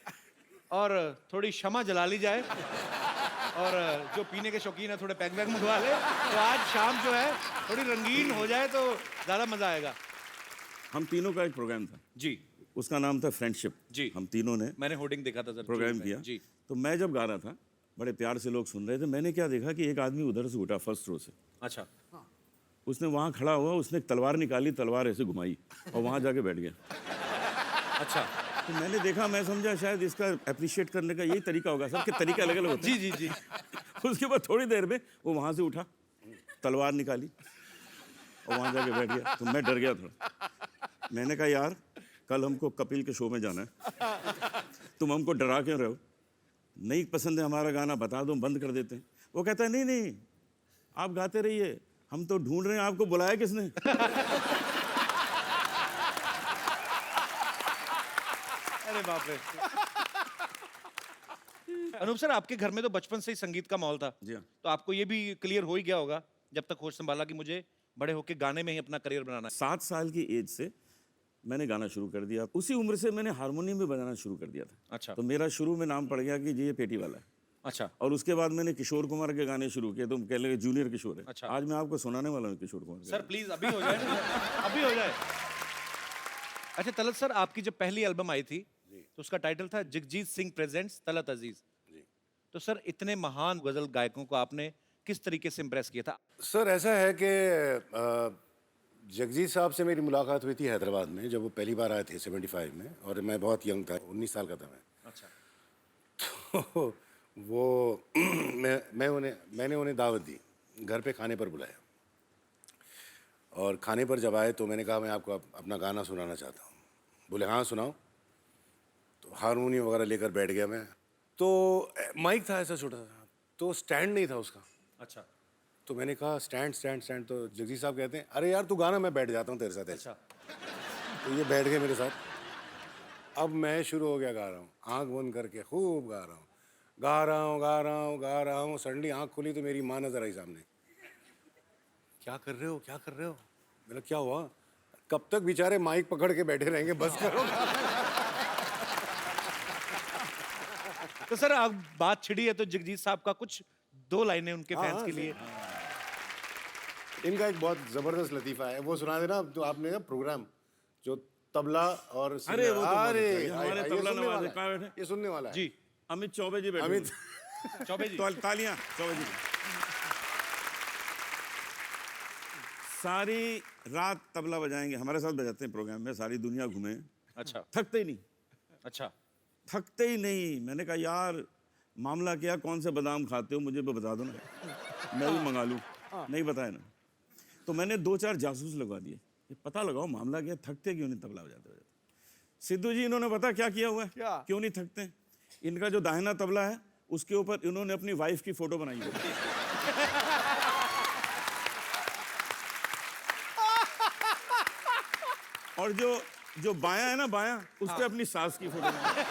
और थोड़ी शमा जला ली जाए, और जो पीने के शौकीन है थोड़े पैक वैक मंगवा ले, तो आज शाम जो है थोड़ी रंगीन हो जाए तो ज्यादा मजा आएगा। हम तीनों का एक प्रोग्राम था जी। उसका नाम था फ्रेंडशिप जी। हम तीनों ने मैंने होर्डिंग देखा था सर, प्रोग्राम किया। जी। तो मैं जब गा रहा था, बड़े प्यार से लोग सुन रहे थे, मैंने क्या देखा कि एक आदमी उधर से उठा फर्स्ट रो से। अच्छा। उसने वहाँ खड़ा हुआ, उसने एक तलवार निकाली, तलवार ऐसे घुमाई और वहाँ जाके बैठ गया। अच्छा। तो मैंने देखा, मैं समझा शायद इसका अप्रिशिएट करने का यही तरीका होगा। सबके तरीके अलग अलग होते हैं। जी जी जी। उसके बाद थोड़ी देर में वो वहाँ से उठा, तलवार निकाली और वहाँ जाके बैठ गया। तो मैं डर गया थोड़ा। मैंने कहा यार कल हमको कपिल के शो में जाना है, तुम हमको डरा क्यों रहे हो? नहीं पसंद है हमारा गाना, बता दो, बंद कर देते हैं। वो कहता है नहीं नहीं आप गाते रहिए, हम तो ढूंढ रहे हैं आपको बुलाया किसने। अरे बाप रे। अनूप सर आपके घर में तो बचपन से ही संगीत का माहौल था। जी हाँ। तो आपको ये भी क्लियर हो ही गया होगा जब तक होश संभाला कि मुझे बड़े होके गाने में ही अपना करियर बनाना है। 7 साल की एज से मैंने गाना शुरू कर दिया। उसी उम्र से मैंने हारमोनियम भी बजाना शुरू कर दिया था। अच्छा। तो मेरा शुरू में नाम पड़ गया कि जी ये पेटी वाला है। अच्छा। और उसके बाद मैंने किशोर कुमार के गाने शुरू किए, तो कह लगे जूनियर किशोर है। अच्छा। आज मैं आपको सुनाने वाला हूँ किशोर कुमार के सर गाने। प्लीज अभी हो जाए ना, अभी हो जाए। अच्छा तलत सर, आपकी जब पहली एल्बम आई थी तो उसका टाइटल था जगजीत सिंह प्रेजेंट्स तलत अजीज। तो सर इतने महान गजल गायकों को आपने किस तरीके से इम्प्रेस किया था? सर ऐसा है कि जगजीत साहब से मेरी मुलाकात हुई थी हैदराबाद में, जब वो पहली बार आए थे 75 में, और मैं बहुत यंग था, 19 साल का था मैं। अच्छा। तो वो मैंने उन्हें दावत दी, घर पे खाने पर बुलाया, और खाने पर जब आए तो मैंने कहा मैं आपको अपना गाना सुनाना चाहता हूँ। बोले हाँ सुनाओ। तो हारमोनियम वगैरह लेकर बैठ गया मैं। तो माइक था ऐसा छोटा सा, तो स्टैंड नहीं था उसका। अच्छा। तो मैंने कहा स्टैंड स्टैंड स्टैंड। तो जगजीत साहब कहते हैं अरे यार तू गाना, मैं बैठ जाता हूँ तेरे साथ। अच्छा। तो ये बैठ गए मेरे साथ। अब मैं शुरू हो गया, गा रहा हूँ, आँख बंद करके खूब गा रहा हूँ, गा रहा हूँ गा रहा हूँ गा रहा हूँ। सडनली आँख खुली तो मेरी माँ नजर आई सामने। क्या कर रहे हो, क्या कर रहे हो? मैंने क्या हुआ? कब तक बेचारे माइक पकड़ के बैठे रहेंगे, बस करो। तो सर अब बात छिड़ी है तो जगजीत साहब का कुछ 2 लाइनें उनके फैंस के लिए। इनका एक बहुत जबरदस्त लतीफा है, वो सुना देना। तो आपने ना प्रोग्राम जो तबला और अरे वो तो बहुत अरे अच्छा है। हमारे ये तबला सुनने नवाज वाला कहाँ है। बैठे? ये सुनने वाला है जी अमित चौबे जी बैठे अमित चौबे जी। तालियां चौबे जी। सारी रात तबला बजाएंगे, हमारे साथ बजाते हैं प्रोग्राम में, सारी दुनिया घूमे, अच्छा थकते ही नहीं, अच्छा। थकते ही नहीं। मैंने कहा यार मामला क्या, कौन से बादाम खाते हो मुझे भी बता दो ना, मैं भी मंगा लूँ। नहीं बताया ना, तो मैंने 2-4 जासूस लगवा दिए, ये पता लगाओ मामला क्या, थकते क्यों नहीं तबला बजाते बजाते। सिद्धू जी इन्होंने पता क्या किया हुआ है, क्यों नहीं थकते? इनका जो दाहिना तबला है उसके ऊपर इन्होंने अपनी वाइफ की फोटो बनाई है। और जो बायां है ना, बायां उस पे अपनी सास की फोटो बनाई है।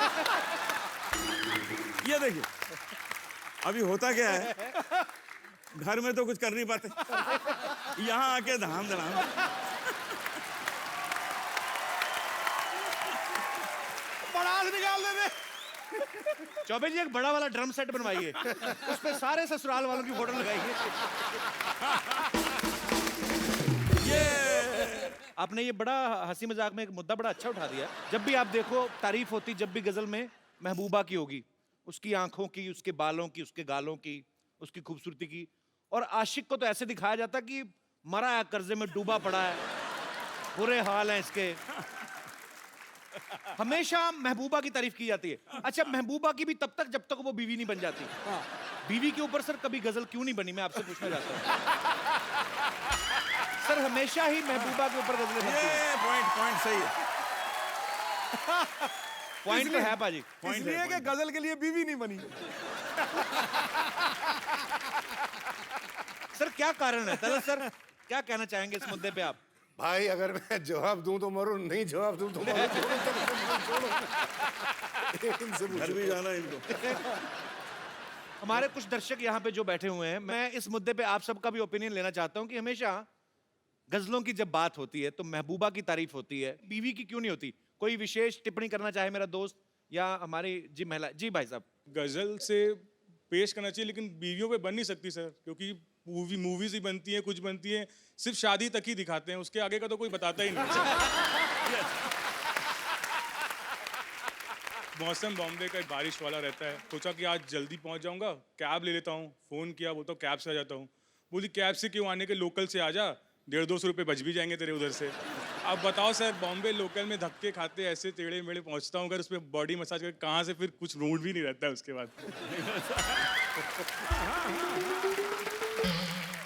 ये देखिए अभी होता क्या है, घर में तो कुछ कर नहीं पाते, यहाँ आके धाम धड़ाम। पड़ास निकाल दे। चौबे जी एक बड़ा वाला ड्रम सेट बनवाइए, उस पे सारे ससुराल वालों की फोटो लगाइए। आपने ये बड़ा हंसी मजाक में एक मुद्दा बड़ा अच्छा उठा दिया। जब भी आप देखो तारीफ होती जब भी गजल में महबूबा की होगी, उसकी आंखों की, उसके बालों की, उसके गालों की, उसकी खूबसूरती की, और आशिक को तो ऐसे दिखाया जाता कि मरा है, कर्जे में डूबा पड़ा है, बुरे हाल हैं इसके। हमेशा महबूबा की तारीफ की जाती है। अच्छा महबूबा की भी तब तक जब तक वो बीवी नहीं बन जाती। बीवी के ऊपर सर कभी गजल क्यों नहीं बनी, मैं आपसे पूछना चाहता हूँ। सर हमेशा ही महबूबा के ऊपर गजलें बनती हैं। पॉइंट सही है। पॉइंट तो है पाजी। इसलिए कि गजल के लिए बीवी नहीं बनी। सर क्या कारण है तलत सर, क्या कहना चाहेंगे इस मुद्दे पे आप? भाई अगर मैं जवाब दूं तो मरूं, नहीं जवाब दूं तो मरूं। इनसे घर भी जाना है इनको। हमारे कुछ दर्शक यहाँ पे जो बैठे हुए हैं, मैं इस मुद्दे पे आप सबका भी ओपिनियन लेना चाहता हूँ कि हमेशा गजलों की जब बात होती है तो महबूबा की तारीफ होती है, बीवी की क्यों नहीं होती? कोई विशेष टिप्पणी करना चाहे मेरा दोस्त या हमारी जी महिला? जी भाई साहब। गजल से पेश करना चाहिए लेकिन बीवियों पे बन नहीं सकती सर, क्योंकि मूवीज ही बनती हैं, कुछ बनती हैं, सिर्फ शादी तक ही दिखाते हैं, उसके आगे का तो कोई बताता ही नहीं। मौसम बॉम्बे का बारिश वाला रहता है, सोचा कि आज जल्दी पहुंच जाऊंगा, कैब ले लेता हूँ। फोन किया, वो तो कैब से आ जाता हूँ। बोली कैब से क्यों आने के, लोकल से आ जा, 150-200 रुपये बच भी जाएंगे तेरे उधर से। अब बताओ सर, बॉम्बे लोकल में धक्के खाते ऐसे टेढ़े मेढ़े पहुंचता हूँ, अगर उसमें बॉडी मसाज करके कहाँ से फिर कुछ मूड भी नहीं रहता है उसके बाद।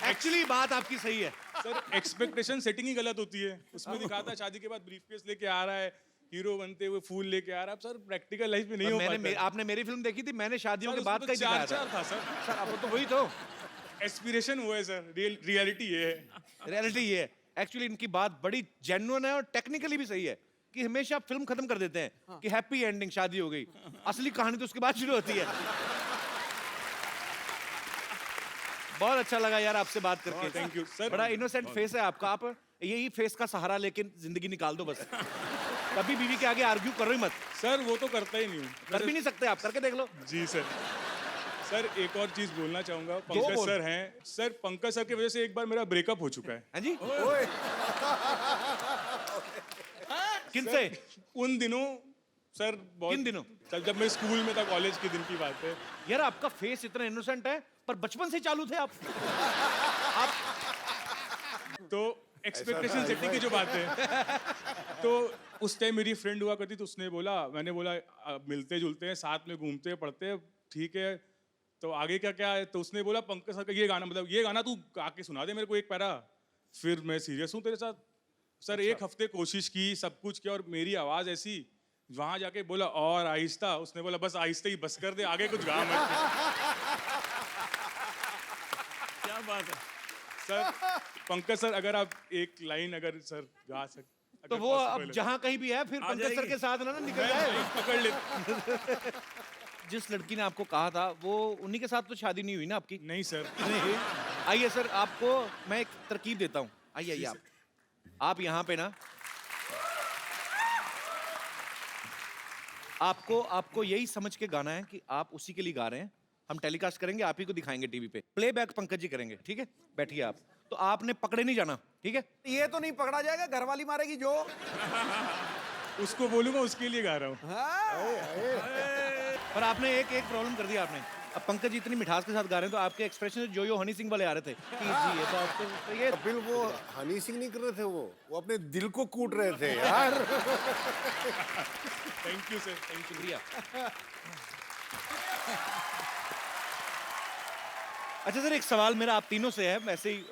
एक्चुअली बात आपकी सही है सर, एक्सपेक्टेशन सेटिंग ही गलत होती है। उसमें दिखाता है शादी के बाद ब्रीफकेस लेके आ रहा है, हीरो बनते हुए फूल लेके आ रहा है। अब सर प्रैक्टिकल लाइफ में नहीं हो पाता। आपने मेरी फिल्म देखी थी, मैंने शादियों के बाद का ही चार दिखाया चार था सर। सर अब तो वही तो एस्पिरेशन वो है सर, रियलिटी ये है। रियलिटी ये है। एक्चुअली इनकी बात बड़ी जेन्युइन है और टेक्निकली भी सही है कि हमेशा फिल्म खत्म कर देते हैं कि हैप्पी एंडिंग, शादी हो गई। असली कहानी तो उसके बाद शुरू होती है। बहुत अच्छा लगा यार आपसे बात करके। Thank you sir. बड़ा इनोसेंट फेस है आपका, आप यही फेस का सहारा लेके जिंदगी निकाल दो बस। कभी बीवी के आगे आर्ग्यू करो ही मत। सर वो तो करता ही नहीं हूँ। कर भी नहीं सकते आप, करके देख लो। जी सर। सर एक और चीज बोलना चाहूंगा, पंकज सर हैं सर, पंकज सर की वजह से एक बार मेरा ब्रेकअप हो चुका है। हाँ जी? किनसे? उन दिनों सर, बहुत किन दिनों? सर जब मैं स्कूल में था, कॉलेज के दिन की बात है। यार आपका फेस इतना इनोसेंट है पर बचपन से चालू थे आप। तो एक्सपेक्टेशन सेटिंग की जो बात है, तो उस टाइम मेरी फ्रेंड हुआ करती, तो उसने बोला, मैंने बोला मिलते जुलते हैं, साथ में घूमते हैं, पढ़ते हैं, ठीक है, तो आगे क्या क्या है? तो उसने बोला पंकज सर का ये गाना, मतलब ये गाना तू आके सुना दे मेरे को एक पैरा। फिर मैं सीरियस हूँ तेरे साथ सर। अच्छा। 1 हफ्ते कोशिश की, सब कुछ किया, और मेरी आवाज़ ऐसी, वहाँ जाके बोला और आहिस्ता, उसने बोला बस आहिस्ता ही बस कर दे, आगे कुछ गा मत। क्या बात है सर। पंकज सर अगर आप एक लाइन अगर सर गा सकते तो वो अब जहाँ कहीं भी है फिर पंकज सर के साथ ना निकल जाए, पकड़ ले। जिस लड़की ने आपको कहा था वो उन्हीं के साथ तो शादी नहीं हुई ना आपकी? नहीं सर। नहीं। आइए सर, आपको मैं एक तरकीब देता हूँ। आइए आप यहाँ पे ना आपको यही समझ के गाना है कि आप उसी के लिए गा रहे हैं। हम टेलीकास्ट करेंगे, आप ही को दिखाएंगे टीवी पे। प्लेबैक पंकज जी करेंगे, ठीक है? बैठिए आप। तो आपने पकड़े नहीं जाना, ठीक है? ये तो नहीं पकड़ा जाएगा, घरवाली मारेगी जो। उसको बोलूंगा, उसके लिए गा रहा हूँ। पर आपने एक प्रॉब्लम कर दिया आपने। अब पंकज जी इतनी मिठास के साथ गा रहे हैं तो आपके एक्सप्रेशन जो हनी सिंह वाले आ रहे थे कि जी ये तो आपको तो ये कपिल वो हनी सिंह नहीं कर रहे थे, वो अपने दिल को कूट रहे थे यार। Thank you sir, thank you. शुक्रिया। अच्छा सर, एक सवाल मेरा आप तीनों से है। वैसे ही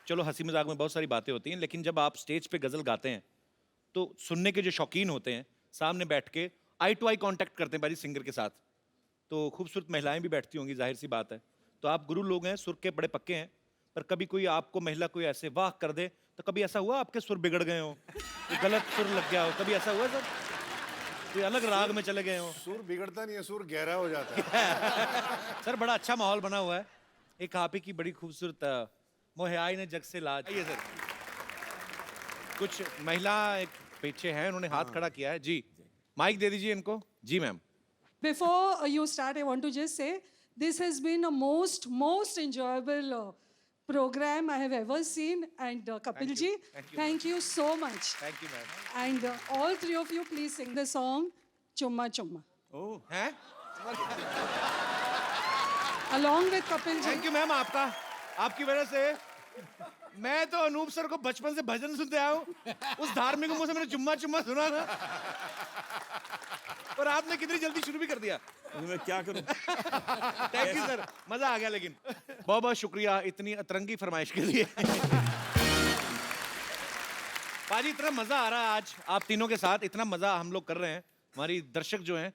चलो हंसी मजाक में बहुत सारी बातें होती हैं, लेकिन जब आप स्टेज पे गजल गाते हैं तो सुनने के जो शौकीन होते हैं सामने बैठ के आई टू आई कांटेक्ट करते हैं भाई सिंगर के साथ। तो खूबसूरत महिलाएं भी बैठती होंगी, जाहिर सी बात है। तो आप गुरु लोग हैं, सुर के बड़े पक्के हैं, पर कभी कोई आपको महिला कोई ऐसे वाह कर दे तो कभी ऐसा हुआ आपके सुर बिगड़ गए हो, कोई गलत सुर लग गया हो, कभी ऐसा हुआ सर? कोई अलग राग में चले गए हो? सुर बिगड़ता नहीं है, सुर गहरा हो जाता है। सर बड़ा अच्छा माहौल बना हुआ है। एक आप ही की बड़ी खूबसूरत मोहे आई ने जग से लाज। आइए सर। कुछ महिला एक पीछे हैं, उन्होंने हाथ खड़ा किया है जी। माइक दे दीजिए इनको। जी ma'am. Before you start, I want to just say this has been a most enjoyable program I have ever seen. And Kapil ji, thank you so much. Thank you, ma'am. And all three of you, please sing the song Chumma Chumma. Oh, हैं? Along with Kapil ji. Thank you ma'am. आपकी वजह से मैं तो Anoop sir को बचपन से भजन सुनते आया हूँ। उस धार्मिक मुंह से मैंने चुम्मा चुम्मा सुना ना, और आपने कितनी जल्दी शुरू भी कर दिया। मैं क्या करूं? थैंक यू सर, मजा आ गया। लेकिन बहुत बहुत शुक्रिया इतनी अतरंगी फरमाइश के लिए। पाजी इतना मजा आ रहा है आज आप तीनों के साथ, इतना मजा हम लोग कर रहे हैं। हमारी दर्शक जो हैं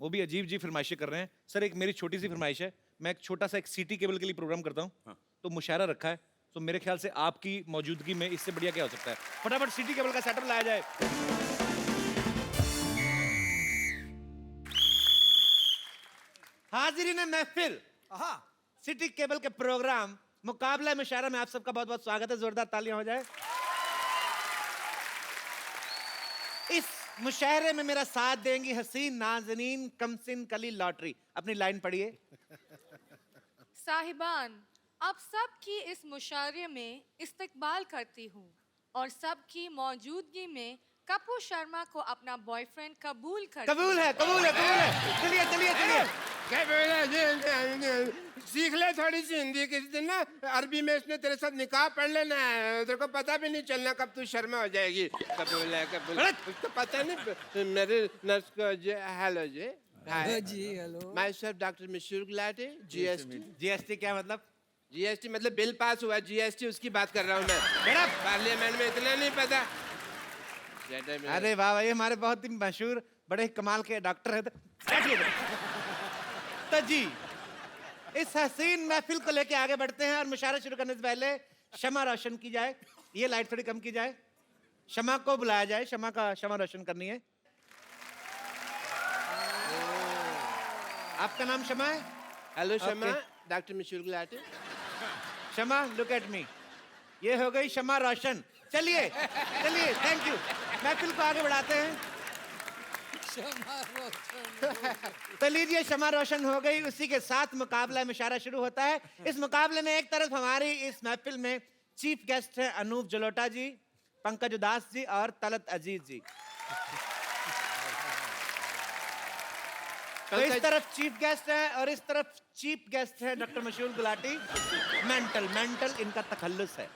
वो भी अजीब जी फरमाइशें कर रहे हैं। सर एक मेरी छोटी सी फरमाइश है, मैं एक छोटा सा एक सिटी केबल के लिए प्रोग्राम करता हूँ। तो मुशायरा रखा है, तो मेरे ख्याल से आपकी मौजूदगी में इससे बढ़िया क्या हो सकता है। फटाफट सिटी केबल का सेटअप लाया जाए। हाजिरीन महफिल, सिटी केबल के प्रोग्राम मुकाबला मुशायरा में आप सबका बहुत बहुत स्वागत है। जोरदार तालियां हो जाए। इस मुशायरे में मेरा साथ देंगी हसीन नाज़नीन कमसिन कली लॉटरी। अपनी लाइन पढ़िए। साहिबान, आप सबकी इस मुशायरे में इस्तकबाल करती हूँ और सबकी मौजूदगी में कपूर शर्मा को अपना बॉयफ्रेंड कबूल कर। कबूल है। चलिए सीख ले थोड़ी सी हिंदी। किसी दिन ना अरबी में इसने तेरे साथ निकाह पढ़ लेना है, तेरे को पता भी नहीं चलना कब तू शर्मा हो जाएगी। कबूल है कबूल। उसको पता नहीं। मेरे नर्स को हेलो जी। जी hello. Myself doctor Mashoor Gulati. GST क्या मतलब? जीएसटी मतलब बिल पास हुआ, जीएसटी उसकी बात कर रहा हूँ मैं। पार्लियामेंट में इतना नहीं पता। अरे वाह, ये हमारे बहुत ही मशहूर बड़े कमाल के डॉक्टर हैं। तो जी इस हसीन महफिल को लेके आगे बढ़ते हैं और मुशायरा शुरू करने से पहले शमा रोशन की जाए। ये लाइट थोड़ी कम की जाए, शमा को बुलाया जाए, शमा रोशन करनी है। आपका नाम शमा है? Hello Shama, doctor Mashoor Gulati. Shama look at me, ये हो गई शमा रोशन। चलिए थैंक यू। महफिल को आगे बढ़ाते हैं। तो लीजिए शमा रोशन हो गई, उसी के साथ मुकाबला मुशायरा शुरू होता है। इस मुकाबले में एक तरफ हमारी इस महफिल में चीफ गेस्ट हैं अनूप जलोटा जी, पंकज उदास जी और तलत अजीज जी। तो इस तरफ चीफ गेस्ट है और इस तरफ चीफ गेस्ट है डॉक्टर मशहूर गुलाटी। मेंटल इनका तखल्लुस है।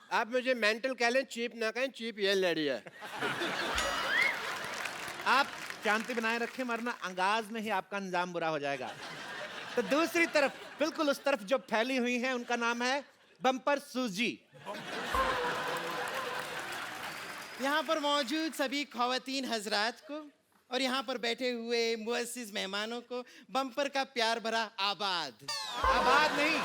आप मुझे मेंटल कह लें, चीप ना कहें। चीप ये लड़ी है। आप शांति बनाए रखें, वरना अंगाज में ही आपका अंजाम बुरा हो जाएगा। तो दूसरी तरफ, बिल्कुल उस तरफ जो फैली हुई है, उनका नाम है बम्पर सूजी। यहाँ पर मौजूद सभी ख़वातीन हजरात को और यहाँ पर बैठे हुए मुअस्सिस मेहमानों को बम्पर का प्यार भरा आबाद। आबाद नहीं,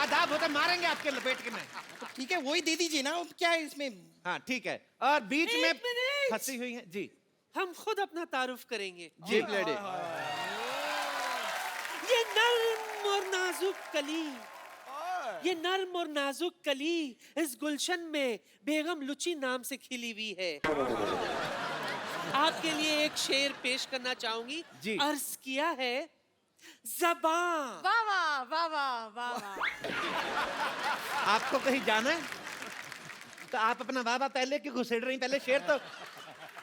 आदाब होता, मारेंगे आपके लपेट के में। तो ठीक है, वही दे दीजिए ना, क्या है इसमें। हाँ ठीक है। और बीच में फंसी हुई है जी। हम खुद अपना तारुफ करेंगे। जी लेडी। ये नर्म और नाजुक कली, ये नर्म और नाजुक कली इस गुलशन में बेगम लुची नाम से खिली हुई है। आपके लिए एक शेर पेश करना चाहूंगी। जी। अर्ज किया है ज़बान। वाह वाह वाह वाह वाह वाह। आपको कहीं जाना है तो आप अपना वाह वाह पहले क्यों घुसेड़ रही, पहले शेर तो।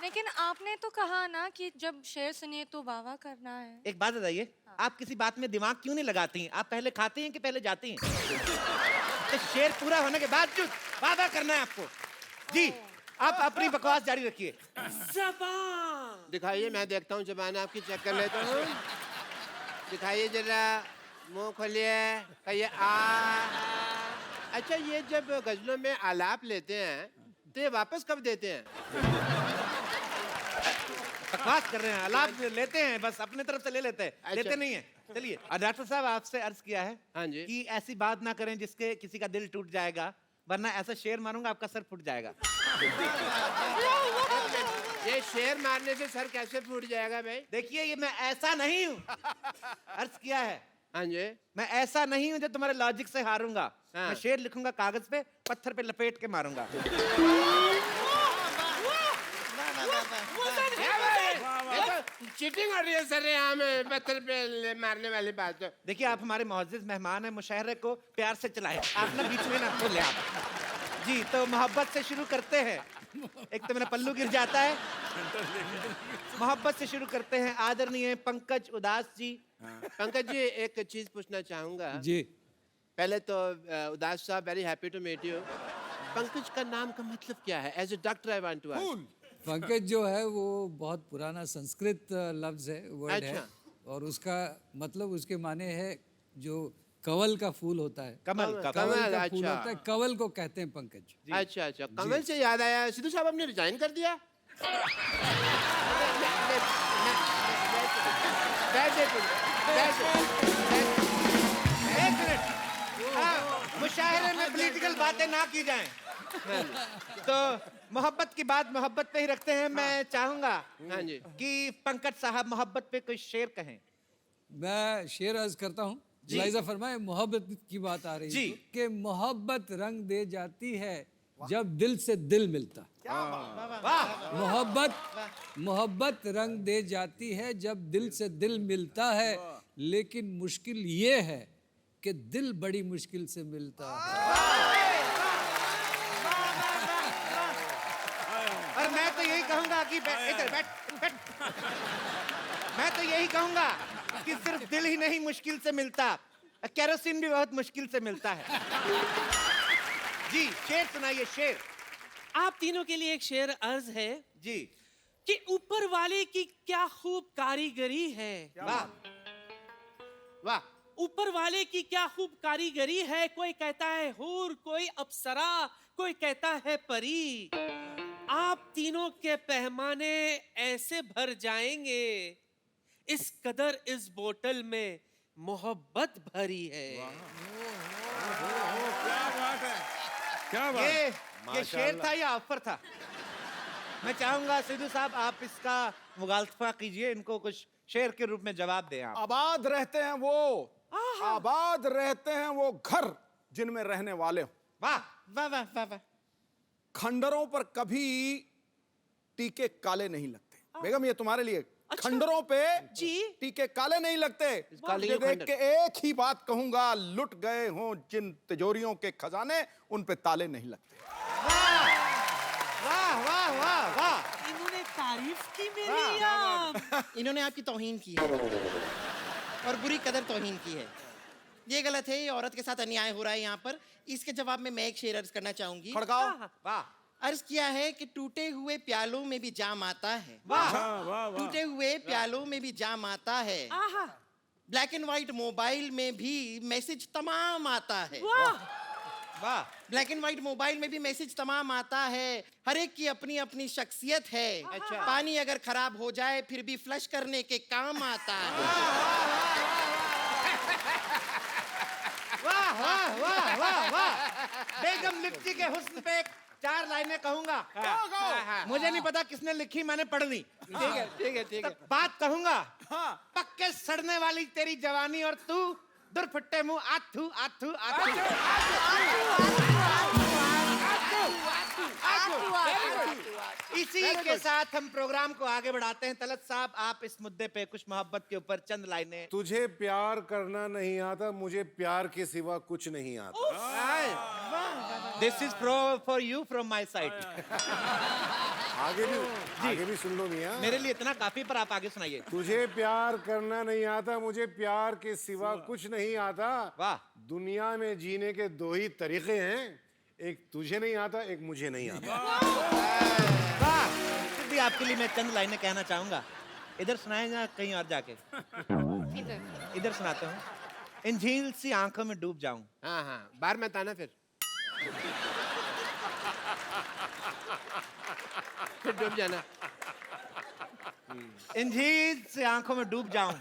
लेकिन आपने तो कहा ना कि जब शेर सुनिए तो वाह वाह करना है। एक बात बताइए, आप किसी बात में दिमाग क्यों नहीं लगाती हैं? आप पहले खाती हैं कि पहले जाती हैं? तो शेर पूरा होने के बाद वाह वाह करना है आपको। जी, आप अपनी बकवास जारी रखिए। ज़बान। दिखाइए, मैं देखता हूँ जबान आपकी, चेक कर लेता हूँ। दिखाइए जरा, मुंह खोलिए, कहिए आ। अच्छा, ये जब गजलों में आलाप लेते हैं तो ये वापस कब देते हैं? बकवास कर रहे हैं, आलाप लेते हैं, बस अपने तरफ से ले लेते हैं, अच्छा। लेते नहीं है। चलिए, और डॉक्टर साहब आपसे अर्ज किया है हाँ जी। कि ऐसी बात ना करें जिसके किसी का दिल टूट जाएगा, वरना ऐसा शेर मारूंगा आपका सर फूट जाएगा। ये शेर मारने से सर कैसे फूट जाएगा भाई? देखिए, ये मैं ऐसा नहीं हूँ। अर्ज किया है, हाँ जी। मैं ऐसा नहीं हूँ जो तुम्हारे लॉजिक से हारूंगा। हाँ। मैं शेर लिखूंगा कागज पे, पत्थर पे लपेट के मारूंगा। चीटिंग हो रही है सर, यहाँ में पत्थर पे मारने वाली बात। देखिए, आप हमारे मुअज़्ज़िज़ मेहमान हैं, मुशायरे को प्यार से चलाएं, आप ना बीच में ना खोलें आप। जी, तो मोहब्बत से शुरू करते हैं। एक तो मेरा पल्लू गिर जाता है। मोहब्बत से शुरू करते हैं। आदरणीय पंकज उदास जी। पंकज जी, एक चीज पूछना चाहूंगा। जी। पहले तो उदास साहब, very happy to meet you. Pankaj का नाम का मतलब क्या है? As a doctor I want to ask. Pankaj जो है वो बहुत पुराना संस्कृत लफ्ज है, वर्ड है, अच्छा। और उसका मतलब, उसके माने है जो कवल का फूल होता है, कमल का कवल कमल, का फूल अच्छा। होता है, कवल को कहते हैं पंकज। अच्छा अच्छा, कमल से याद आया, सिद्धू साहब आपने रिजाइन कर दिया? एक मिनट, मुशायरे में पॉलिटिकल बातें ना की जाएं। तो मोहब्बत की बात मोहब्बत पे ही रखते हैं। मैं चाहूंगा हाँ जी कि पंकज साहब मोहब्बत पे कोई शेर कहें। मैं शेर अर्ज करता हूँ। लाइजा फरमाए, मोहब्बत की बात आ रही जी। है कि मोहब्बत रंग दे जाती है जब दिल से दिल मिलता। मोहब्बत रंग दे जाती है जब दिल से दिल मिलता है, लेकिन मुश्किल ये है कि दिल बड़ी मुश्किल से मिलता है। और मैं तो यही कहूंगा कि इधर बैठ। मैं तो यही कहूंगा कि सिर्फ दिल ही नहीं मुश्किल से मिलता, केरोसिन भी बहुत मुश्किल से मिलता है। जी, शेर सुनाइए, शेर। आप तीनों के लिए एक शेर अर्ज है जी। कि ऊपर वाले की क्या खूब कारीगरी है। वाह वाह। ऊपर वाले की क्या खूब कारीगरी है। कोई कहता है हूर, कोई अप्सरा, कोई कहता है परी। आप तीनों के पैमाने ऐसे भर जाएंगे, इस कदर इस बोतल में मोहब्बत भरी है। क्या बात। ये शेर था या ऑफर था? मैं चाहूंगा सिद्धू साहब आप इसका मुगालफा कीजिए, इनको कुछ शेर के रूप में जवाब दें आप। आबाद रहते हैं वो, आबाद रहते हैं वो घर जिनमें रहने वाले हो। वाह वाह वाह वाह वाह। खंडरों पर कभी टीके काले नहीं लगते। बेगम, ये तुम्हारे लिए। खंडरों पे जी टीके काले नहीं लगते। ये देख के एक ही बात कहूंगा, लुट गए हों जिन तिजोरियों के खजाने, उन पे ताले नहीं लगते। वाह वाह वाह वाह। इन्होंने तारीफ की मेरी या इन्होंने आपकी तौहीन की है और बुरी कदर तौहीन की है। ये गलत है, ये औरत के साथ अन्याय हो रहा है यहाँ पर। इसके जवाब में मैं एक शेर अर्ज करना चाहूंगी। खड़काओ। वाह। अर्ज किया है कि टूटे हुए प्यालों में भी जाम आता है। वाह। टूटे हुए प्यालों में भी जाम आता है। ब्लैक एंड व्हाइट मोबाइल में भी मैसेज तमाम आता है। वाह। ब्लैक एंड व्हाइट मोबाइल में भी मैसेज तमाम आता है। हर एक की अपनी अपनी शख्सियत है। अच्छा। पानी अगर खराब हो जाए फिर भी फ्लश करने के काम आता है। वाह वाह वाह वाह वाह। बेगम लिप्टी के हुस्न पे 4 लाइनें कहूंगा। मुझे नहीं पता किसने लिखी, मैंने पढ़ ली। ठीक है ठीक है ठीक है। बात कहूंगा, पक्के सड़ने वाली तेरी जवानी और तू दुरफट्टे मुंह आथू आथू आथू। इसी के साथ हम प्रोग्राम को आगे बढ़ाते हैं। तलत साहब, आप इस मुद्दे पे कुछ मोहब्बत के ऊपर चंद लाइनें। तुझे प्यार करना नहीं आता, मुझे प्यार के सिवा कुछ नहीं आता। This is for you from my side. आगे भी सुन लो मियां। मेरे लिए इतना काफी, पर आप आगे सुनाइए। तुझे प्यार करना नहीं आता, मुझे प्यार के सिवा कुछ नहीं आता। वाह। दुनिया में जीने के दो ही तरीके हैं, एक तुझे नहीं आता, एक मुझे नहीं आता। वाह। फिर भी आपके लिए मैं चंद लाइनें कहना चाहूंगा। इधर सुनाए या कहीं और जाके? इधर सुनाता हूँ। इन झील सी आंखों में डूब जाऊं। हाँ हाँ, बाहर मत आना फिर डूब जाना। इन झील से आंखों में डूब जाऊं।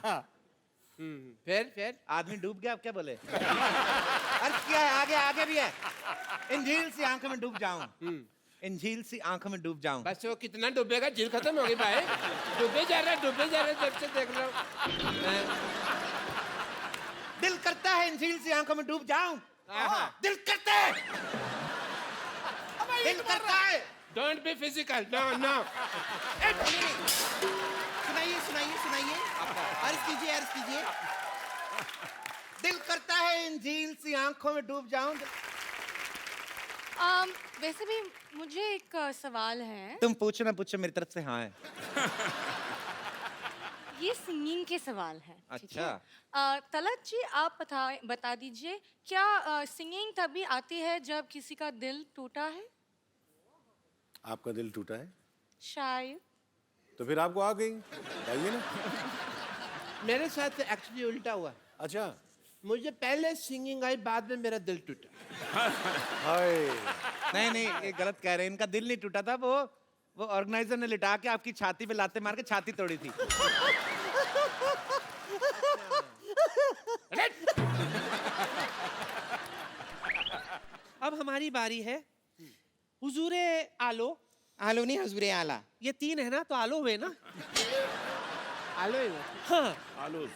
फिर आदमी डूब गया, आप क्या बोले? अर्थ क्या है? आगे आगे भी है। इन झील से आंखों में डूब जाऊं। इन झील सी आंखों में डूब जाऊं। बस वो कितना डूबेगा, झील खत्म होगी भाई। डूबे जा रहा जब से देख रहा हूँ। दिल करता है इन झील सी आंखों में डूब जाऊं। दिल करता है, दिल करता है। Don't be physical, no no. सुनाइए सुनाइए सुनाइए, अर्ज कीजिए अर्ज कीजिए। दिल करता है इन झील सी आंखों में डूब जाऊं। वैसे भी मुझे एक सवाल है। तुम पूछो ना पूछो, मेरी तरफ से हाँ है। ये सिंगिंग के सवाल है। ठीक है? अच्छा। तलत जी, आप बता दीजिए, क्या सिंगिंग तभी आती है जब किसी का दिल टूटा है? आपका दिल टूटा है शायद। तो फिर आपको आ गई, बताइए ना। मेरे साथ एक्चुअली उल्टा हुआ। अच्छा। मुझे पहले सिंगिंग आई, बाद में मेरा दिल टूटा। नहीं नहीं, ये गलत कह रहे हैं। इनका दिल नहीं टूटा था, वो ऑर्गेनाइजर ने लिटा के आपकी छाती पे लाते मार के छाती तोड़ी थी। अब हमारी बारी है। हुजूरे आलो। आलो नहीं, हुजूरे आला। ये तीन है ना, तो आलो हुए ना। आलो ही हाँ, आलो।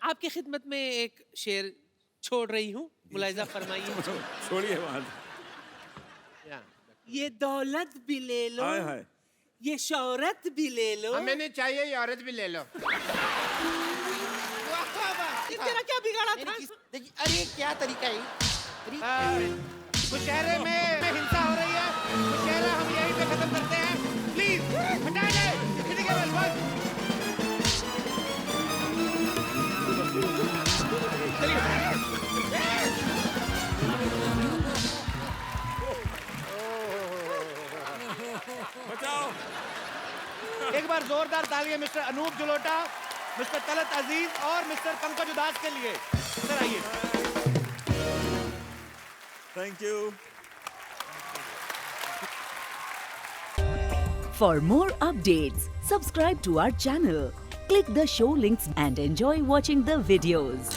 आपकी खिदमत में एक शेर छोड़ रही हूँ, मुलाहिजा फरमाइए। छोड़िए वहां। ये दौलत भी ले लो, हाय हाय। ये शौहरत भी ले लो। हमें नहीं चाहिए, ये औरत भी ले लो। तेरा क्या बिगाड़ा था? अरे क्या तरीका है? मुशहरे में हिंसा हो रही है। मुशहरा हम यहीं पे खत्म करते हैं। प्लीज हटा दे। बचाओ। एक बार जोरदार तालियां मिस्टर अनूप जलोटा, मिस्टर तलत अजीज और मिस्टर पंकज उदास के लिए। सर आइए। Thank you. For more updates, subscribe to our channel, click the show links and enjoy watching the videos.